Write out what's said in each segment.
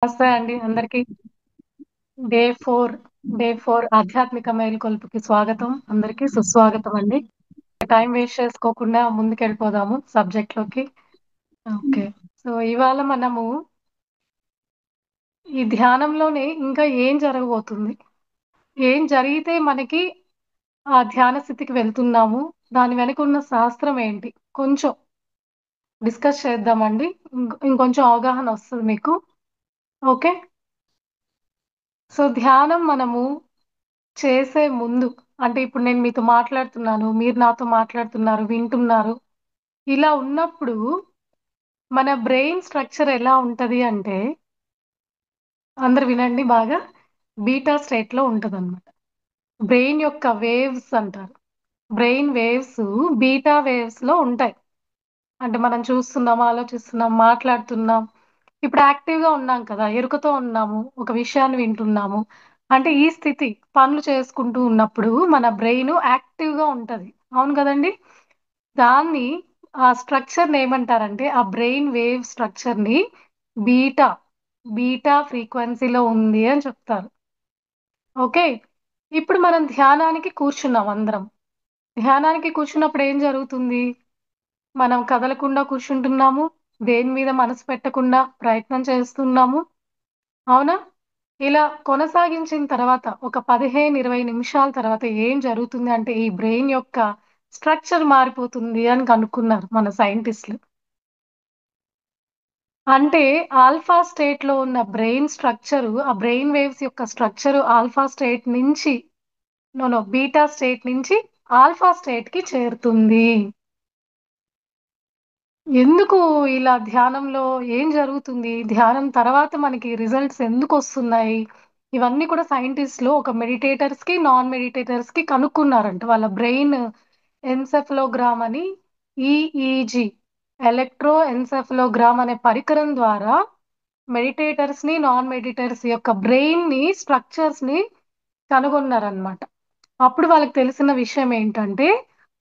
నమస్తే అండి అందరికి. డే ఫోర్ ఆధ్యాత్మిక మేలుకొల్పుకి స్వాగతం. అందరికి సుస్వాగతం అండి. టైం వేస్ట్ చేసుకోకుండా ముందుకెళ్ళిపోదాము సబ్జెక్ట్ లోకి. ఓకే, సో ఇవాళ మనము ఈ ధ్యానంలోనే ఇంకా ఏం జరగబోతుంది, ఏం జరిగితే మనకి ఆ ధ్యాన స్థితికి వెళ్తున్నాము, దాని వెనక ఉన్న శాస్త్రం ఏంటి కొంచెం డిస్కస్ చేద్దామండి. ఇంకొంచెం అవగాహన వస్తుంది మీకు. ఓకే, సో ధ్యానం మనము చేసే ముందు, అంటే ఇప్పుడు నేను మీతో మాట్లాడుతున్నాను, మీరు నాతో మాట్లాడుతున్నారు, వింటున్నారు. ఇలా ఉన్నప్పుడు మన బ్రెయిన్ స్ట్రక్చర్ ఎలా ఉంటది అంటే, అందరు వినండి బాగా, బీటా స్టేట్ లో ఉంటది అనమాట. బ్రెయిన్ యొక్క వేవ్స్ అంటారు. బ్రెయిన్ వేవ్స్ బీటా వేవ్స్ లో ఉంటాయి. అంటే మనం చూస్తున్నాం, ఆలోచిస్తున్నాం, మాట్లాడుతున్నాం, ఇప్పుడు యాక్టివ్ గా ఉన్నాం కదా, ఎరుకతో ఉన్నాము, ఒక విషయాన్ని వింటున్నాము. అంటే ఈ స్థితి పనులు చేసుకుంటూ ఉన్నప్పుడు మన బ్రెయిన్ యాక్టివ్ గా ఉంటది. అవును కదండి. దాన్ని, ఆ స్ట్రక్చర్ ని ఏమంటారంటే, ఆ బ్రెయిన్ వేవ్ స్ట్రక్చర్ ని బీటా బీటా ఫ్రీక్వెన్సీలో ఉంది అని చెప్తారు. ఓకే, ఇప్పుడు మనం ధ్యానానికి కూర్చున్నాం అందరం. ధ్యానానికి కూర్చున్నప్పుడు ఏం జరుగుతుంది? మనం కదలకుండా కూర్చుంటున్నాము, దేని మీద మనసు పెట్టకుండా ప్రయత్నం చేస్తున్నాము. అవునా? ఇలా కొనసాగించిన తర్వాత ఒక 15-20 నిమిషాల తర్వాత ఏం జరుగుతుంది అంటే, ఈ బ్రెయిన్ యొక్క స్ట్రక్చర్ మారిపోతుంది అని కనుక్కున్నారు మన సైంటిస్టులు. అంటే ఆల్ఫా స్టేట్ లో ఉన్న బ్రెయిన్ స్ట్రక్చర్, ఆ బ్రెయిన్ వేవ్స్ యొక్క స్ట్రక్చర్ ఆల్ఫా స్టేట్ నుంచి, నో బీటా స్టేట్ నుంచి ఆల్ఫా స్టేట్ కి చేరుతుంది. ఎందుకు ఇలా ధ్యానంలో ఏం జరుగుతుంది, ధ్యానం తర్వాత మనకి రిజల్ట్స్ ఎందుకు వస్తున్నాయి, ఇవన్నీ కూడా సైంటిస్టులు ఒక మెడిటేటర్స్ కి నాన్ మెడిటేటర్స్ కి కనుక్కున్నారంట. వాళ్ళ బ్రెయిన్ ఎన్సెఫలోగ్రామ్ అని, ఈఈజీ ఎలక్ట్రో ఎన్సెఫలోగ్రామ్ అనే పరికరం ద్వారా మెడిటేటర్స్ ని నాన్ మెడిటేటర్స్ యొక్క బ్రెయిన్ ని స్ట్రక్చర్స్ ని కనుగొన్నారనమాట. అప్పుడు వాళ్ళకి తెలిసిన విషయం ఏంటంటే,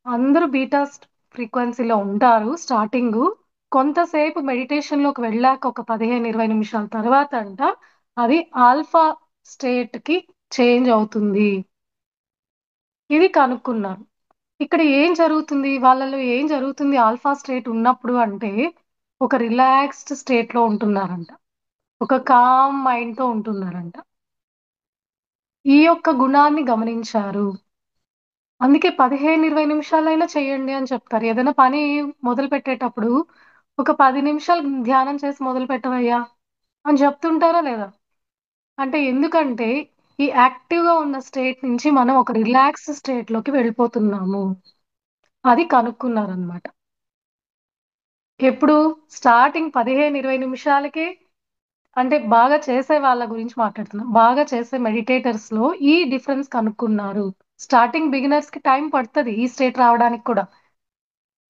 అందరూ బీటా ఫ్రీక్వెన్సీలో ఉంటారు స్టార్టింగ్. కొంతసేపు మెడిటేషన్ లోకి వెళ్ళాక ఒక 15-20 నిమిషాల తర్వాత అంట అది ఆల్ఫా స్టేట్ కి చేంజ్ అవుతుంది. ఇది కనుక్కున్నారు. ఇక్కడ ఏం జరుగుతుంది, వాళ్ళలో ఏం జరుగుతుంది ఆల్ఫా స్టేట్ ఉన్నప్పుడు అంటే, ఒక రిలాక్స్డ్ స్టేట్ లో ఉంటున్నారంట, ఒక కామ్ మైండ్ తో ఉంటున్నారంట. ఈ యొక్క గుణాన్ని గమనించారు. అందుకే 15-20 నిమిషాలైనా చేయండి అని చెప్తారు. ఏదైనా పని మొదలు పెట్టేటప్పుడు ఒక 10 నిమిషాలు ధ్యానం చేసి మొదలు పెట్టవయ్యా అని చెప్తుంటారా లేదా? అంటే ఎందుకంటే ఈ యాక్టివ్ గా ఉన్న స్టేట్ నుంచి మనం ఒక రిలాక్స్ స్టేట్ లోకి వెళ్ళిపోతున్నాము. అది కనుక్కున్నారనమాట. ఎప్పుడు? స్టార్టింగ్ 15-20 నిమిషాలకే. అంటే బాగా చేసే వాళ్ళ గురించి మాట్లాడుతున్నాం. బాగా చేసే మెడిటేటర్స్ లో ఈ డిఫరెన్స్ కనుక్కున్నారు. స్టార్టింగ్ బిగినర్స్ కి టైం పడుతుంది ఈ స్టేట్ రావడానికి కూడా.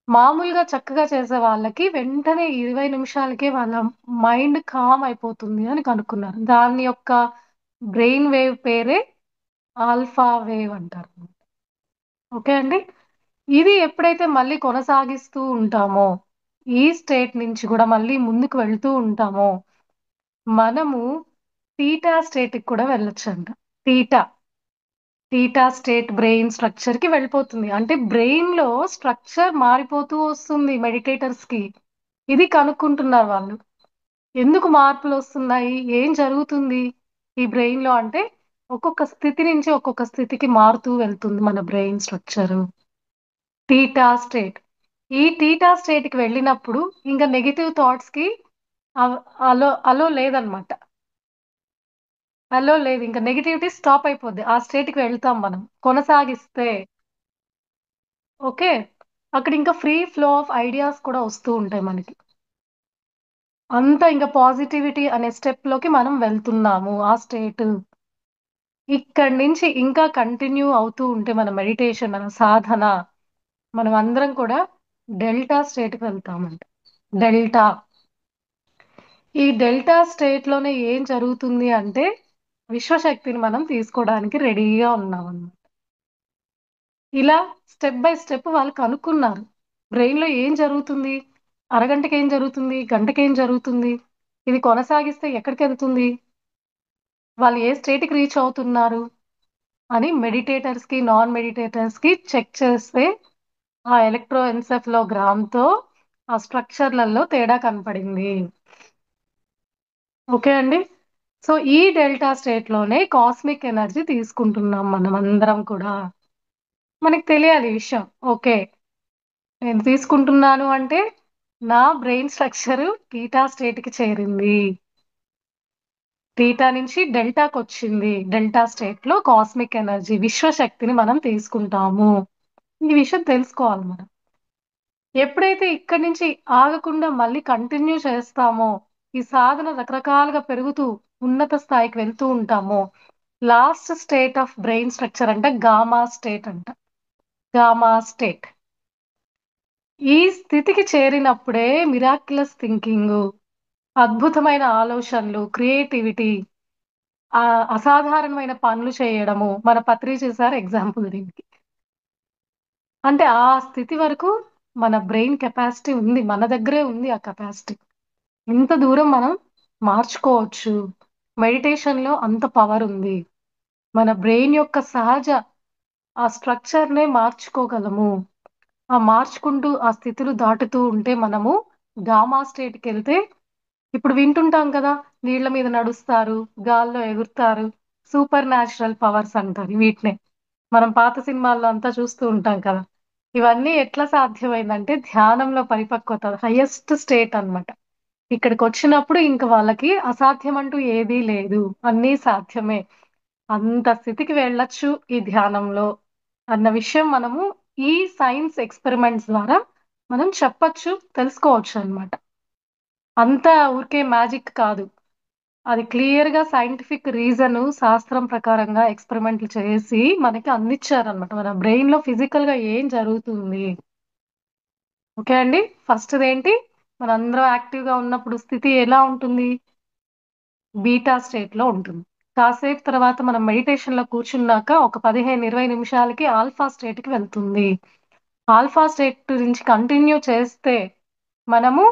మామూలుగా చక్కగా చేసే వాళ్ళకి వెంటనే 20 నిమిషాలకే వాళ్ళ మైండ్ కామ్ అయిపోతుంది అని కనుక్కున్నారు. దాని యొక్క బ్రెయిన్ వేవ్ పేరే ఆల్ఫా వేవ్ అంటారు. ఓకే అండి. ఇది ఎప్పుడైతే మళ్ళీ కొనసాగిస్తూ ఉంటామో, ఈ స్టేట్ నుంచి కూడా మళ్ళీ ముందుకు వెళ్తూ ఉంటామో, మనము తీటా స్టేట్ కి కూడా వెళ్ళొచ్చంట. Theta theta state brain structure కి వెళ్ళిపోతుంది. అంటే బ్రెయిన్ లో స్ట్రక్చర్ మారిపోతూ వస్తుంది మెడిటేటర్స్ కి. ఇది కనుక్కుంటున్నారు వాళ్ళు. ఎందుకు మార్పులు వస్తున్నాయి, ఏం జరుగుతుంది ఈ బ్రెయిన్ లో అంటే, ఒక్కొక్క స్థితి నుంచి ఒక్కొక్క స్థితికి మారుతూ వెళ్తుంది మన బ్రెయిన్ స్ట్రక్చర్. Theta state. ఈ టీటా స్టేట్ కి వెళ్ళినప్పుడు ఇంకా నెగిటివ్ థాట్స్ కి అలో అలో లేదనమాట. అలో లేదు, ఇంకా నెగిటివిటీ స్టాప్ అయిపోద్ది. ఆ స్టేట్ కి వెళ్తాం మనం కొనసాగిస్తే. ఓకే, అక్కడ ఇంకా ఫ్రీ ఫ్లో ఆఫ్ ఐడియాస్ కూడా వస్తూ ఉంటాయి మనకి. అంతా ఇంకా పాజిటివిటీ అనే స్టెప్ లోకి మనం వెళ్తున్నాము. ఆ స్టేట్ ఇక్కడి నుంచి ఇంకా కంటిన్యూ అవుతూ ఉంటే మన మెడిటేషన్, మన సాధన, మనం అందరం కూడా డెల్టా స్టేట్ కి వెళ్తామంట. డెల్టా. ఈ డెల్టా స్టేట్ లోనే ఏం జరుగుతుంది అంటే, విశ్వశక్తిని మనం తీసుకోవడానికి రెడీగా ఉన్నాం అన్నమాట. ఇలా స్టెప్ బై స్టెప్ వాళ్ళు కనుక్కున్నారు బ్రెయిన్ లో ఏం జరుగుతుంది, అరగంటకి ఏం జరుగుతుంది, గంటకి ఏం జరుగుతుంది. ఇది కొనసాగిస్తే ఎక్కడికెళ్తుంది? వాళ్ళు ఏ స్టేట్‌కి రీచ్ అవుతున్నారు అని మెడిటేటర్స్‌కి, నాన్ మెడిటేటర్స్‌కి చెక్ చేస్తే ఆ ఎలక్ట్రోఎన్సెఫలోగ్రామ్‌తో ఆ స్ట్రక్చర్‌లలో తేడా కనపడింది. ఓకే అండి. సో, ఈ డెల్టా స్టేట్‌లోనే కాస్మిక్ ఎనర్జీ తీసుకుంటున్నాం మనమందరం కూడా. మనకి తెలియాలి ఈ విషయం. ఓకే. నేను తీసుకుంటున్నాను అంటే నా బ్రెయిన్ స్ట్రక్చర్ తీటా స్టేట్‌కి చేరింది. తీటా నుంచి డెల్టాకొచ్చింది. డెల్టా స్టేట్‌లో కాస్మిక్ ఎనర్జీ విశ్వశక్తిని మనం తీసుకుంటాము. ఈ విషయం తెలుసుకోవాలి మనం. ఎప్పుడైతే ఇక్కడి నుంచి ఆగకుండా మళ్ళీ కంటిన్యూ చేస్తామో, ఈ సాధన రకరకాలుగా పెరుగుతూ ఉన్నత స్థాయికి వెళ్తూ ఉంటామో, last state of brain structure అంటే గామా స్టేట్ అంట. Gamma state. ఈ స్థితికి చేరినప్పుడే మిరాక్యులస్ థింకింగు, అద్భుతమైన ఆలోచనలు, క్రియేటివిటీ, అసాధారణమైన పనులు చేయడము. మన పత్రిజీ సార్ ఎగ్జాంపుల్ దీనికి. అంటే ఆ స్థితి వరకు మన బ్రెయిన్ కెపాసిటీ ఉంది. మన దగ్గరే ఉంది ఆ కెపాసిటీ. ఇంత దూరం మనం మార్చుకోవచ్చు. మెడిటేషన్‌లో అంత పవర్ ఉంది. మన బ్రెయిన్ యొక్క సహజ ఆ స్ట్రక్చర్‌నే మార్చుకోగలము. ఆ మార్చుకుంటూ ఆ స్థితులు దాటుతూ ఉంటే మనము గామా స్టేట్‌కెళ్తే ఇప్పుడు వింటుంటాం కదా! నీళ్ళ మీద నడుస్తారు, గాల్లో ఎగురుతారు. సూపర్ న్యాచురల్ పవర్స్ అంటారు వీటినే. మనం పాత సినిమాల్లో అంతా చూస్తూ ఉంటాం కదా! ఇవన్నీ ఎట్లా సాధ్యమైందంటే ధ్యానంలో పరిపక్వత హైయెస్ట్ స్టేట్ అన్నమాట. ఇక్కడికొచ్చినప్పుడు ఇంక వాళ్ళకి అసాధ్యం అంటూ ఏదీ లేదు. అన్నీ సాధ్యమే. అంత స్థితికి వెళ్ళొచ్చు ఈ ధ్యానంలో అన్న విషయం మనము ఈ సైన్స్ ఎక్స్‌పెరిమెంట్స్ ద్వారా మనం చెప్పొచ్చు, తెలుసుకోవచ్చనమాట. అంతా ఊరికే మ్యాజిక్ కాదు. అది క్లియర్‌గా సైంటిఫిక్ రీజను శాస్త్రం ప్రకారంగా ఎక్స్‌పెరిమెంట్‌లు చేసి మనకి అందిచ్చారనమాట. మన బ్రెయిన్‌లో ఫిజికల్‌గా ఏం జరుగుతుంది. ఓకే అండి. ఫస్ట్‌దేంటి మనందరం యాక్టివ్‌గా ఉన్నప్పుడు స్థితి ఎలా ఉంటుంది? బీటా స్టేట్‌లో ఉంటుంది. కాసేపు తర్వాత మనం మెడిటేషన్‌లో కూర్చున్నాక ఒక 15, 20 నిమిషాలకి ఆల్ఫా స్టేట్‌కి వెళ్తుంది. ఆల్ఫా స్టేట్ నుంచి కంటిన్యూ చేస్తే మనము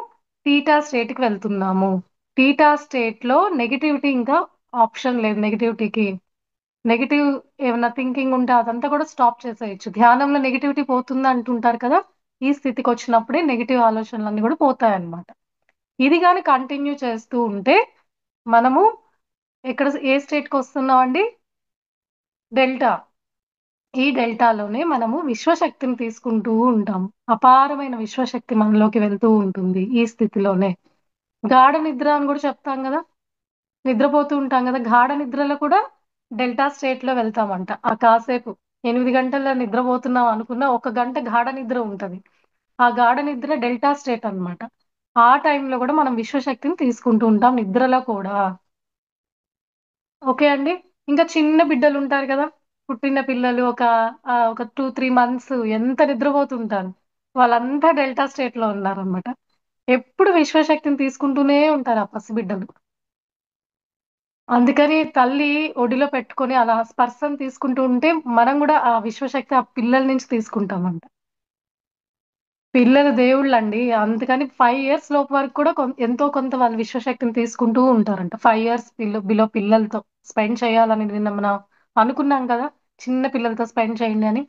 తీటా స్టేట్‌కి వెళ్తున్నాము. తీటా స్టేట్‌లో నెగటివిటీ ఇంకా ఆప్షన్ లేదు నెగటివిటీకి. నెగెటివ్ ఏమన్నా థింకింగ్ ఉంటే అదంతా కూడా స్టాప్ చేసేయొచ్చు. ధ్యానంలో నెగటివిటీ పోతుంది అంటుంటారు కదా! ఈ స్థితికొచ్చినప్పుడే నెగెటివ్ ఆలోచనలన్నీ కూడా పోతాయన్నమాట. ఇది గాని కంటిన్యూ చేస్తూ ఉంటే మనము ఏ స్టేట్‌కొస్తున్నామండి? డెల్టా. ఈ డెల్టాలోనే మనము విశ్వశక్తిని తీసుకుంటూ ఉంటాం. అపారమైన విశ్వశక్తి మనలోకి వెళ్తూ ఉంటుంది ఈ స్థితిలోనే. గాఢ నిద్ర అని గూడా చెప్తాం గదా! నిద్రపోతూ ఉంటాం గదా! గాఢ నిద్రలో కూడా డెల్టా స్టేట్‌లో వెళ్తామంట. ఆ కాసేపు 8 గంటల్లో నిద్రపోతున్నాం అనుకున్న ఒక గంట గాఢ నిద్ర ఉంటది. ఆ గాఢ నిద్ర డెల్టా స్టేట్ అన్నమాట. ఆ టైంలో గూడా మనం విశ్వశక్తిని తీసుకుంటూ ఉంటాం నిద్రలో కూడా. ఓకే అండి. ఇంకా చిన్న బిడ్డలుంటారు గదా! పుట్టిన పిల్లలు ఒక 2, 3 మంత్స్ ఎంత నిద్రపోతుంటారు. వాళ్ళంతా డెల్టా స్టేట్‌లో ఉన్నారనమాట. ఎప్పుడు విశ్వశక్తిని తీసుకుంటూనే ఉంటారు ఆ పసిబిడ్డలు. అందుకని తల్లి ఒడిలో పెట్టుకొని అలా స్పర్శను తీసుకుంటూ ఉంటే, మనం గూడా ఆ విశ్వశక్తి ఆ పిల్లల నుంచి తీసుకుంటామంట. పిల్లలు దేవుళ్ళండి. అందుకని 5 ఇయర్స్ లోపు వరకు కూడా ఎంతో కొంత వాళ్ళు విశ్వశక్తిని తీసుకుంటూ ఉంటారంట. 5 ఇయర్స్ బిలో పిల్లలతో స్పెండ్ చేయాలని నిన్న మనం అనుకున్నాం కదా! చిన్న పిల్లలతో స్పెండ్ చేయండి అని.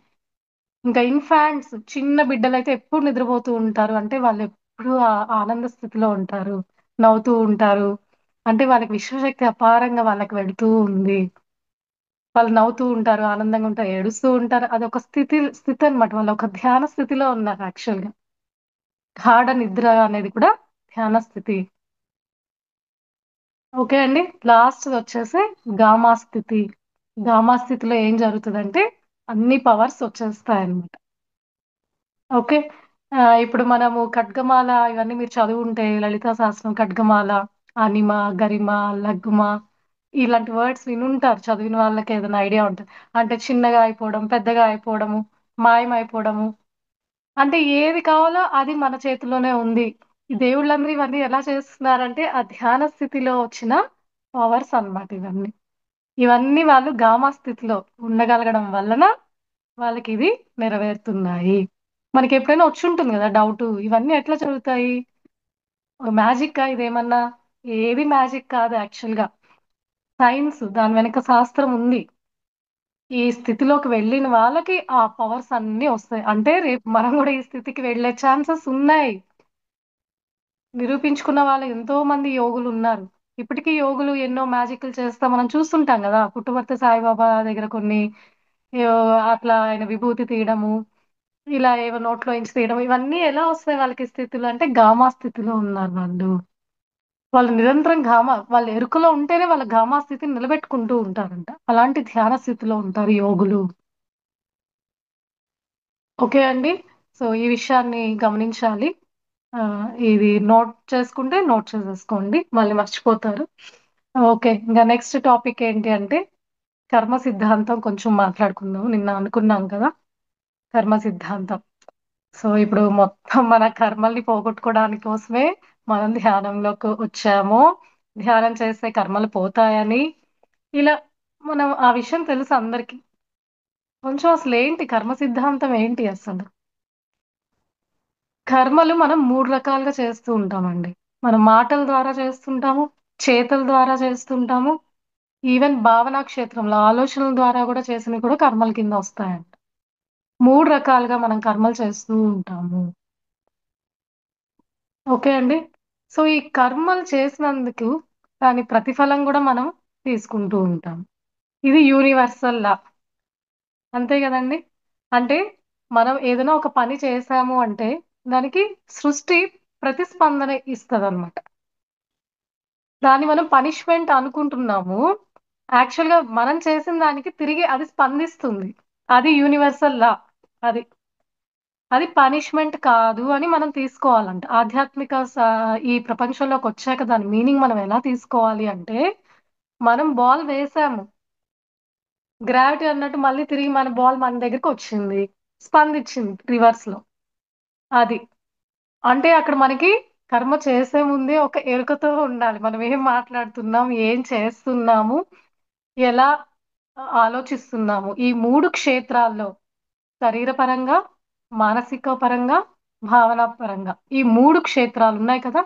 ఇంకా ఇన్‌ఫాంట్స్ చిన్న బిడ్డలైతే ఎప్పుడు నిద్రపోతూ ఉంటారు. అంటే వాళ్ళెప్పుడూ ఆనంద స్థితిలో ఉంటారు. నవ్వుతూ ఉంటారు. అంటే వాళ్ళకి విశ్వశక్తి అపారంగా వాళ్ళకి వెళ్తూ ఉంది. వాళ్ళు నవ్వుతూ ఉంటారు. ఆనందంగా ఉంటారు. ఏడుస్తూ ఉంటారు. అదొక స్థితనమాట. వాళ్ళొక ధ్యాన స్థితిలో ఉన్నారు యాక్చువల్‌గా. గాఢ నిద్ర అనేది కూడా ధ్యాన స్థితి. ఓకే అండి. లాస్ట్‌దొచ్చేసి గామా స్థితి. గామా స్థితిలో ఏం జరుగుతదంటే అన్ని పవర్స్ వచ్చేస్తాయన్నమాట. ఓకే. ఇప్పుడు మనము ఖడ్గమాల ఇవన్నీ మీరు చదివుంటే లలితా సహస్రం ఖడ్గమాల, అనిమ, గరిమ, లఘుమ ఇలాంటి వర్డ్స్ వినుంటారు. చదివిన వాళ్ళకి ఏదైనా ఐడియా ఉంటది. అంటే చిన్నగా అయిపోవడం, పెద్దగా అయిపోవడము, మాయమైపోవడము. అంటే ఏది కావాలో అది మన చేతిలోనే ఉంది. ఈ దేవుళ్ళందరూ ఇవన్నీ ఎలా చేస్తున్నారంటే, ఆ ధ్యాన స్థితిలో వచ్చిన పవర్స్ అన్నమాట ఇవన్నీ. ఇవన్నీ వాళ్ళు గామా స్థితిలో ఉండగలగడం వలన వాళ్ళకివి నెరవేరుతున్నాయి. మనకెప్పుడైనా వచ్చుంటుంది గదా డౌటు. ఇవన్నీ ఎట్లా జరుగుతాయి? మ్యాజిక్కా ఇదేమన్నా? ఏది మ్యాజిక్ కాదు యాక్చువల్ గా. సైన్స్ దాని వెనక శాస్త్రం ఉంది. ఈ స్థితిలోకి వెళ్ళిన వాళ్ళకి ఆ పవర్స్ అన్ని వస్తాయి. అంటే రేపు మనం కూడా ఈ స్థితికి వెళ్ళే ఛాన్సెస్ ఉన్నాయి. నిరూపించుకున్న వాళ్ళు ఎంతో మంది యోగులు ఉన్నారు. ఇప్పటికీ యోగులు ఎన్నో మ్యాజిక్లు చేస్తా మనం చూస్తుంటాం కదా. పుట్టుమర్తి సాయిబాబా దగ్గర కొన్ని ఏవో అట్లా ఆయన విభూతి తీయడము, ఇలా ఏవో నోట్లో ఇంచి తీయడం, ఇవన్నీ ఎలా వస్తాయి వాళ్ళకి స్థితిలో అంటే గామా స్థితిలో ఉన్నారు వాళ్ళు. వాళ్ళు నిరంతరం వాళ్ళ ఎరుకలో ఉంటేనే వాళ్ళ గామా స్థితిని నిలబెట్టుకుంటూ ఉంటారంట. అలాంటి ధ్యాన స్థితిలో ఉంటారు యోగులు. ఓకే అండి. సో ఈ విషయాన్ని గమనించాలి. ఆ, ఇది నోట్ చేసుకుంటే నోట్ చేసేసుకోండి, మళ్ళీ మర్చిపోతారు. ఓకే, ఇంకా నెక్స్ట్ టాపిక్ ఏంటి అంటే కర్మ సిద్ధాంతం కొంచెం మాట్లాడుకుందాం. నిన్న అనుకున్నాం కదా కర్మ సిద్ధాంతం. సో ఇప్పుడు మొత్తం మన కర్మల్ని పోగొట్టుకోవడానికి కోసమే మనం ధ్యానంలోకి వచ్చాము. ధ్యానం చేస్తే కర్మలు పోతాయని ఇలా మనం ఆ విషయం తెలుసు అందరికి. కొంచెం అసలు ఏంటి కర్మ సిద్ధాంతం ఏంటి అసలు? కర్మలు మనం మూడు రకాలుగా చేస్తూ ఉంటామండి. మనం మాటల ద్వారా చేస్తుంటాము, చేతల ద్వారా చేస్తుంటాము, ఈవెన్ భావనా క్షేత్రంలో ఆలోచనల ద్వారా కూడా చేసినవి కూడా కర్మల కింద వస్తాయంట. మూడు రకాలుగా మనం కర్మలు చేస్తూ ఉంటాము. ఓకే అండి. సో ఈ కర్మలు చేసినందుకు దాని ప్రతిఫలం కూడా మనం తీసుకుంటూ ఉంటాం. ఇది యూనివర్సల్ లా, అంతే కదండి. అంటే మనం ఏదైనా ఒక పని చేసాము అంటే దానికి సృష్టి ప్రతిస్పందన ఇస్తుంది అనమాట. దాన్ని మనం పనిష్మెంట్ అనుకుంటున్నాము. యాక్చువల్ గా మనం చేసిన దానికి తిరిగి అది స్పందిస్తుంది. అది యూనివర్సల్ లా. అది అది పనిష్మెంట్ కాదు అని మనం తీసుకోవాలంట. ఈ ప్రపంచంలోకి వచ్చాక దాని మీనింగ్ మనం ఎలా తీసుకోవాలి అంటే, మనం బాల్ వేసాము, గ్రావిటీ అన్నట్టు మళ్ళీ తిరిగి మన బాల్ మన దగ్గరికి వచ్చింది, స్పందించింది రివర్స్ లో. అది అంటే అక్కడ మనకి కర్మ చేసే ముందే ఒక ఎరుకతో ఉండాలి. మనం ఏం మాట్లాడుతున్నాం, ఏం చేస్తున్నాము, ఎలా ఆలోచిస్తున్నాము, ఈ మూడు క్షేత్రాల్లో శరీరపరంగా, మానసిక పరంగా, భావన పరంగా, ఈ మూడు క్షేత్రాలు ఉన్నాయి కదా.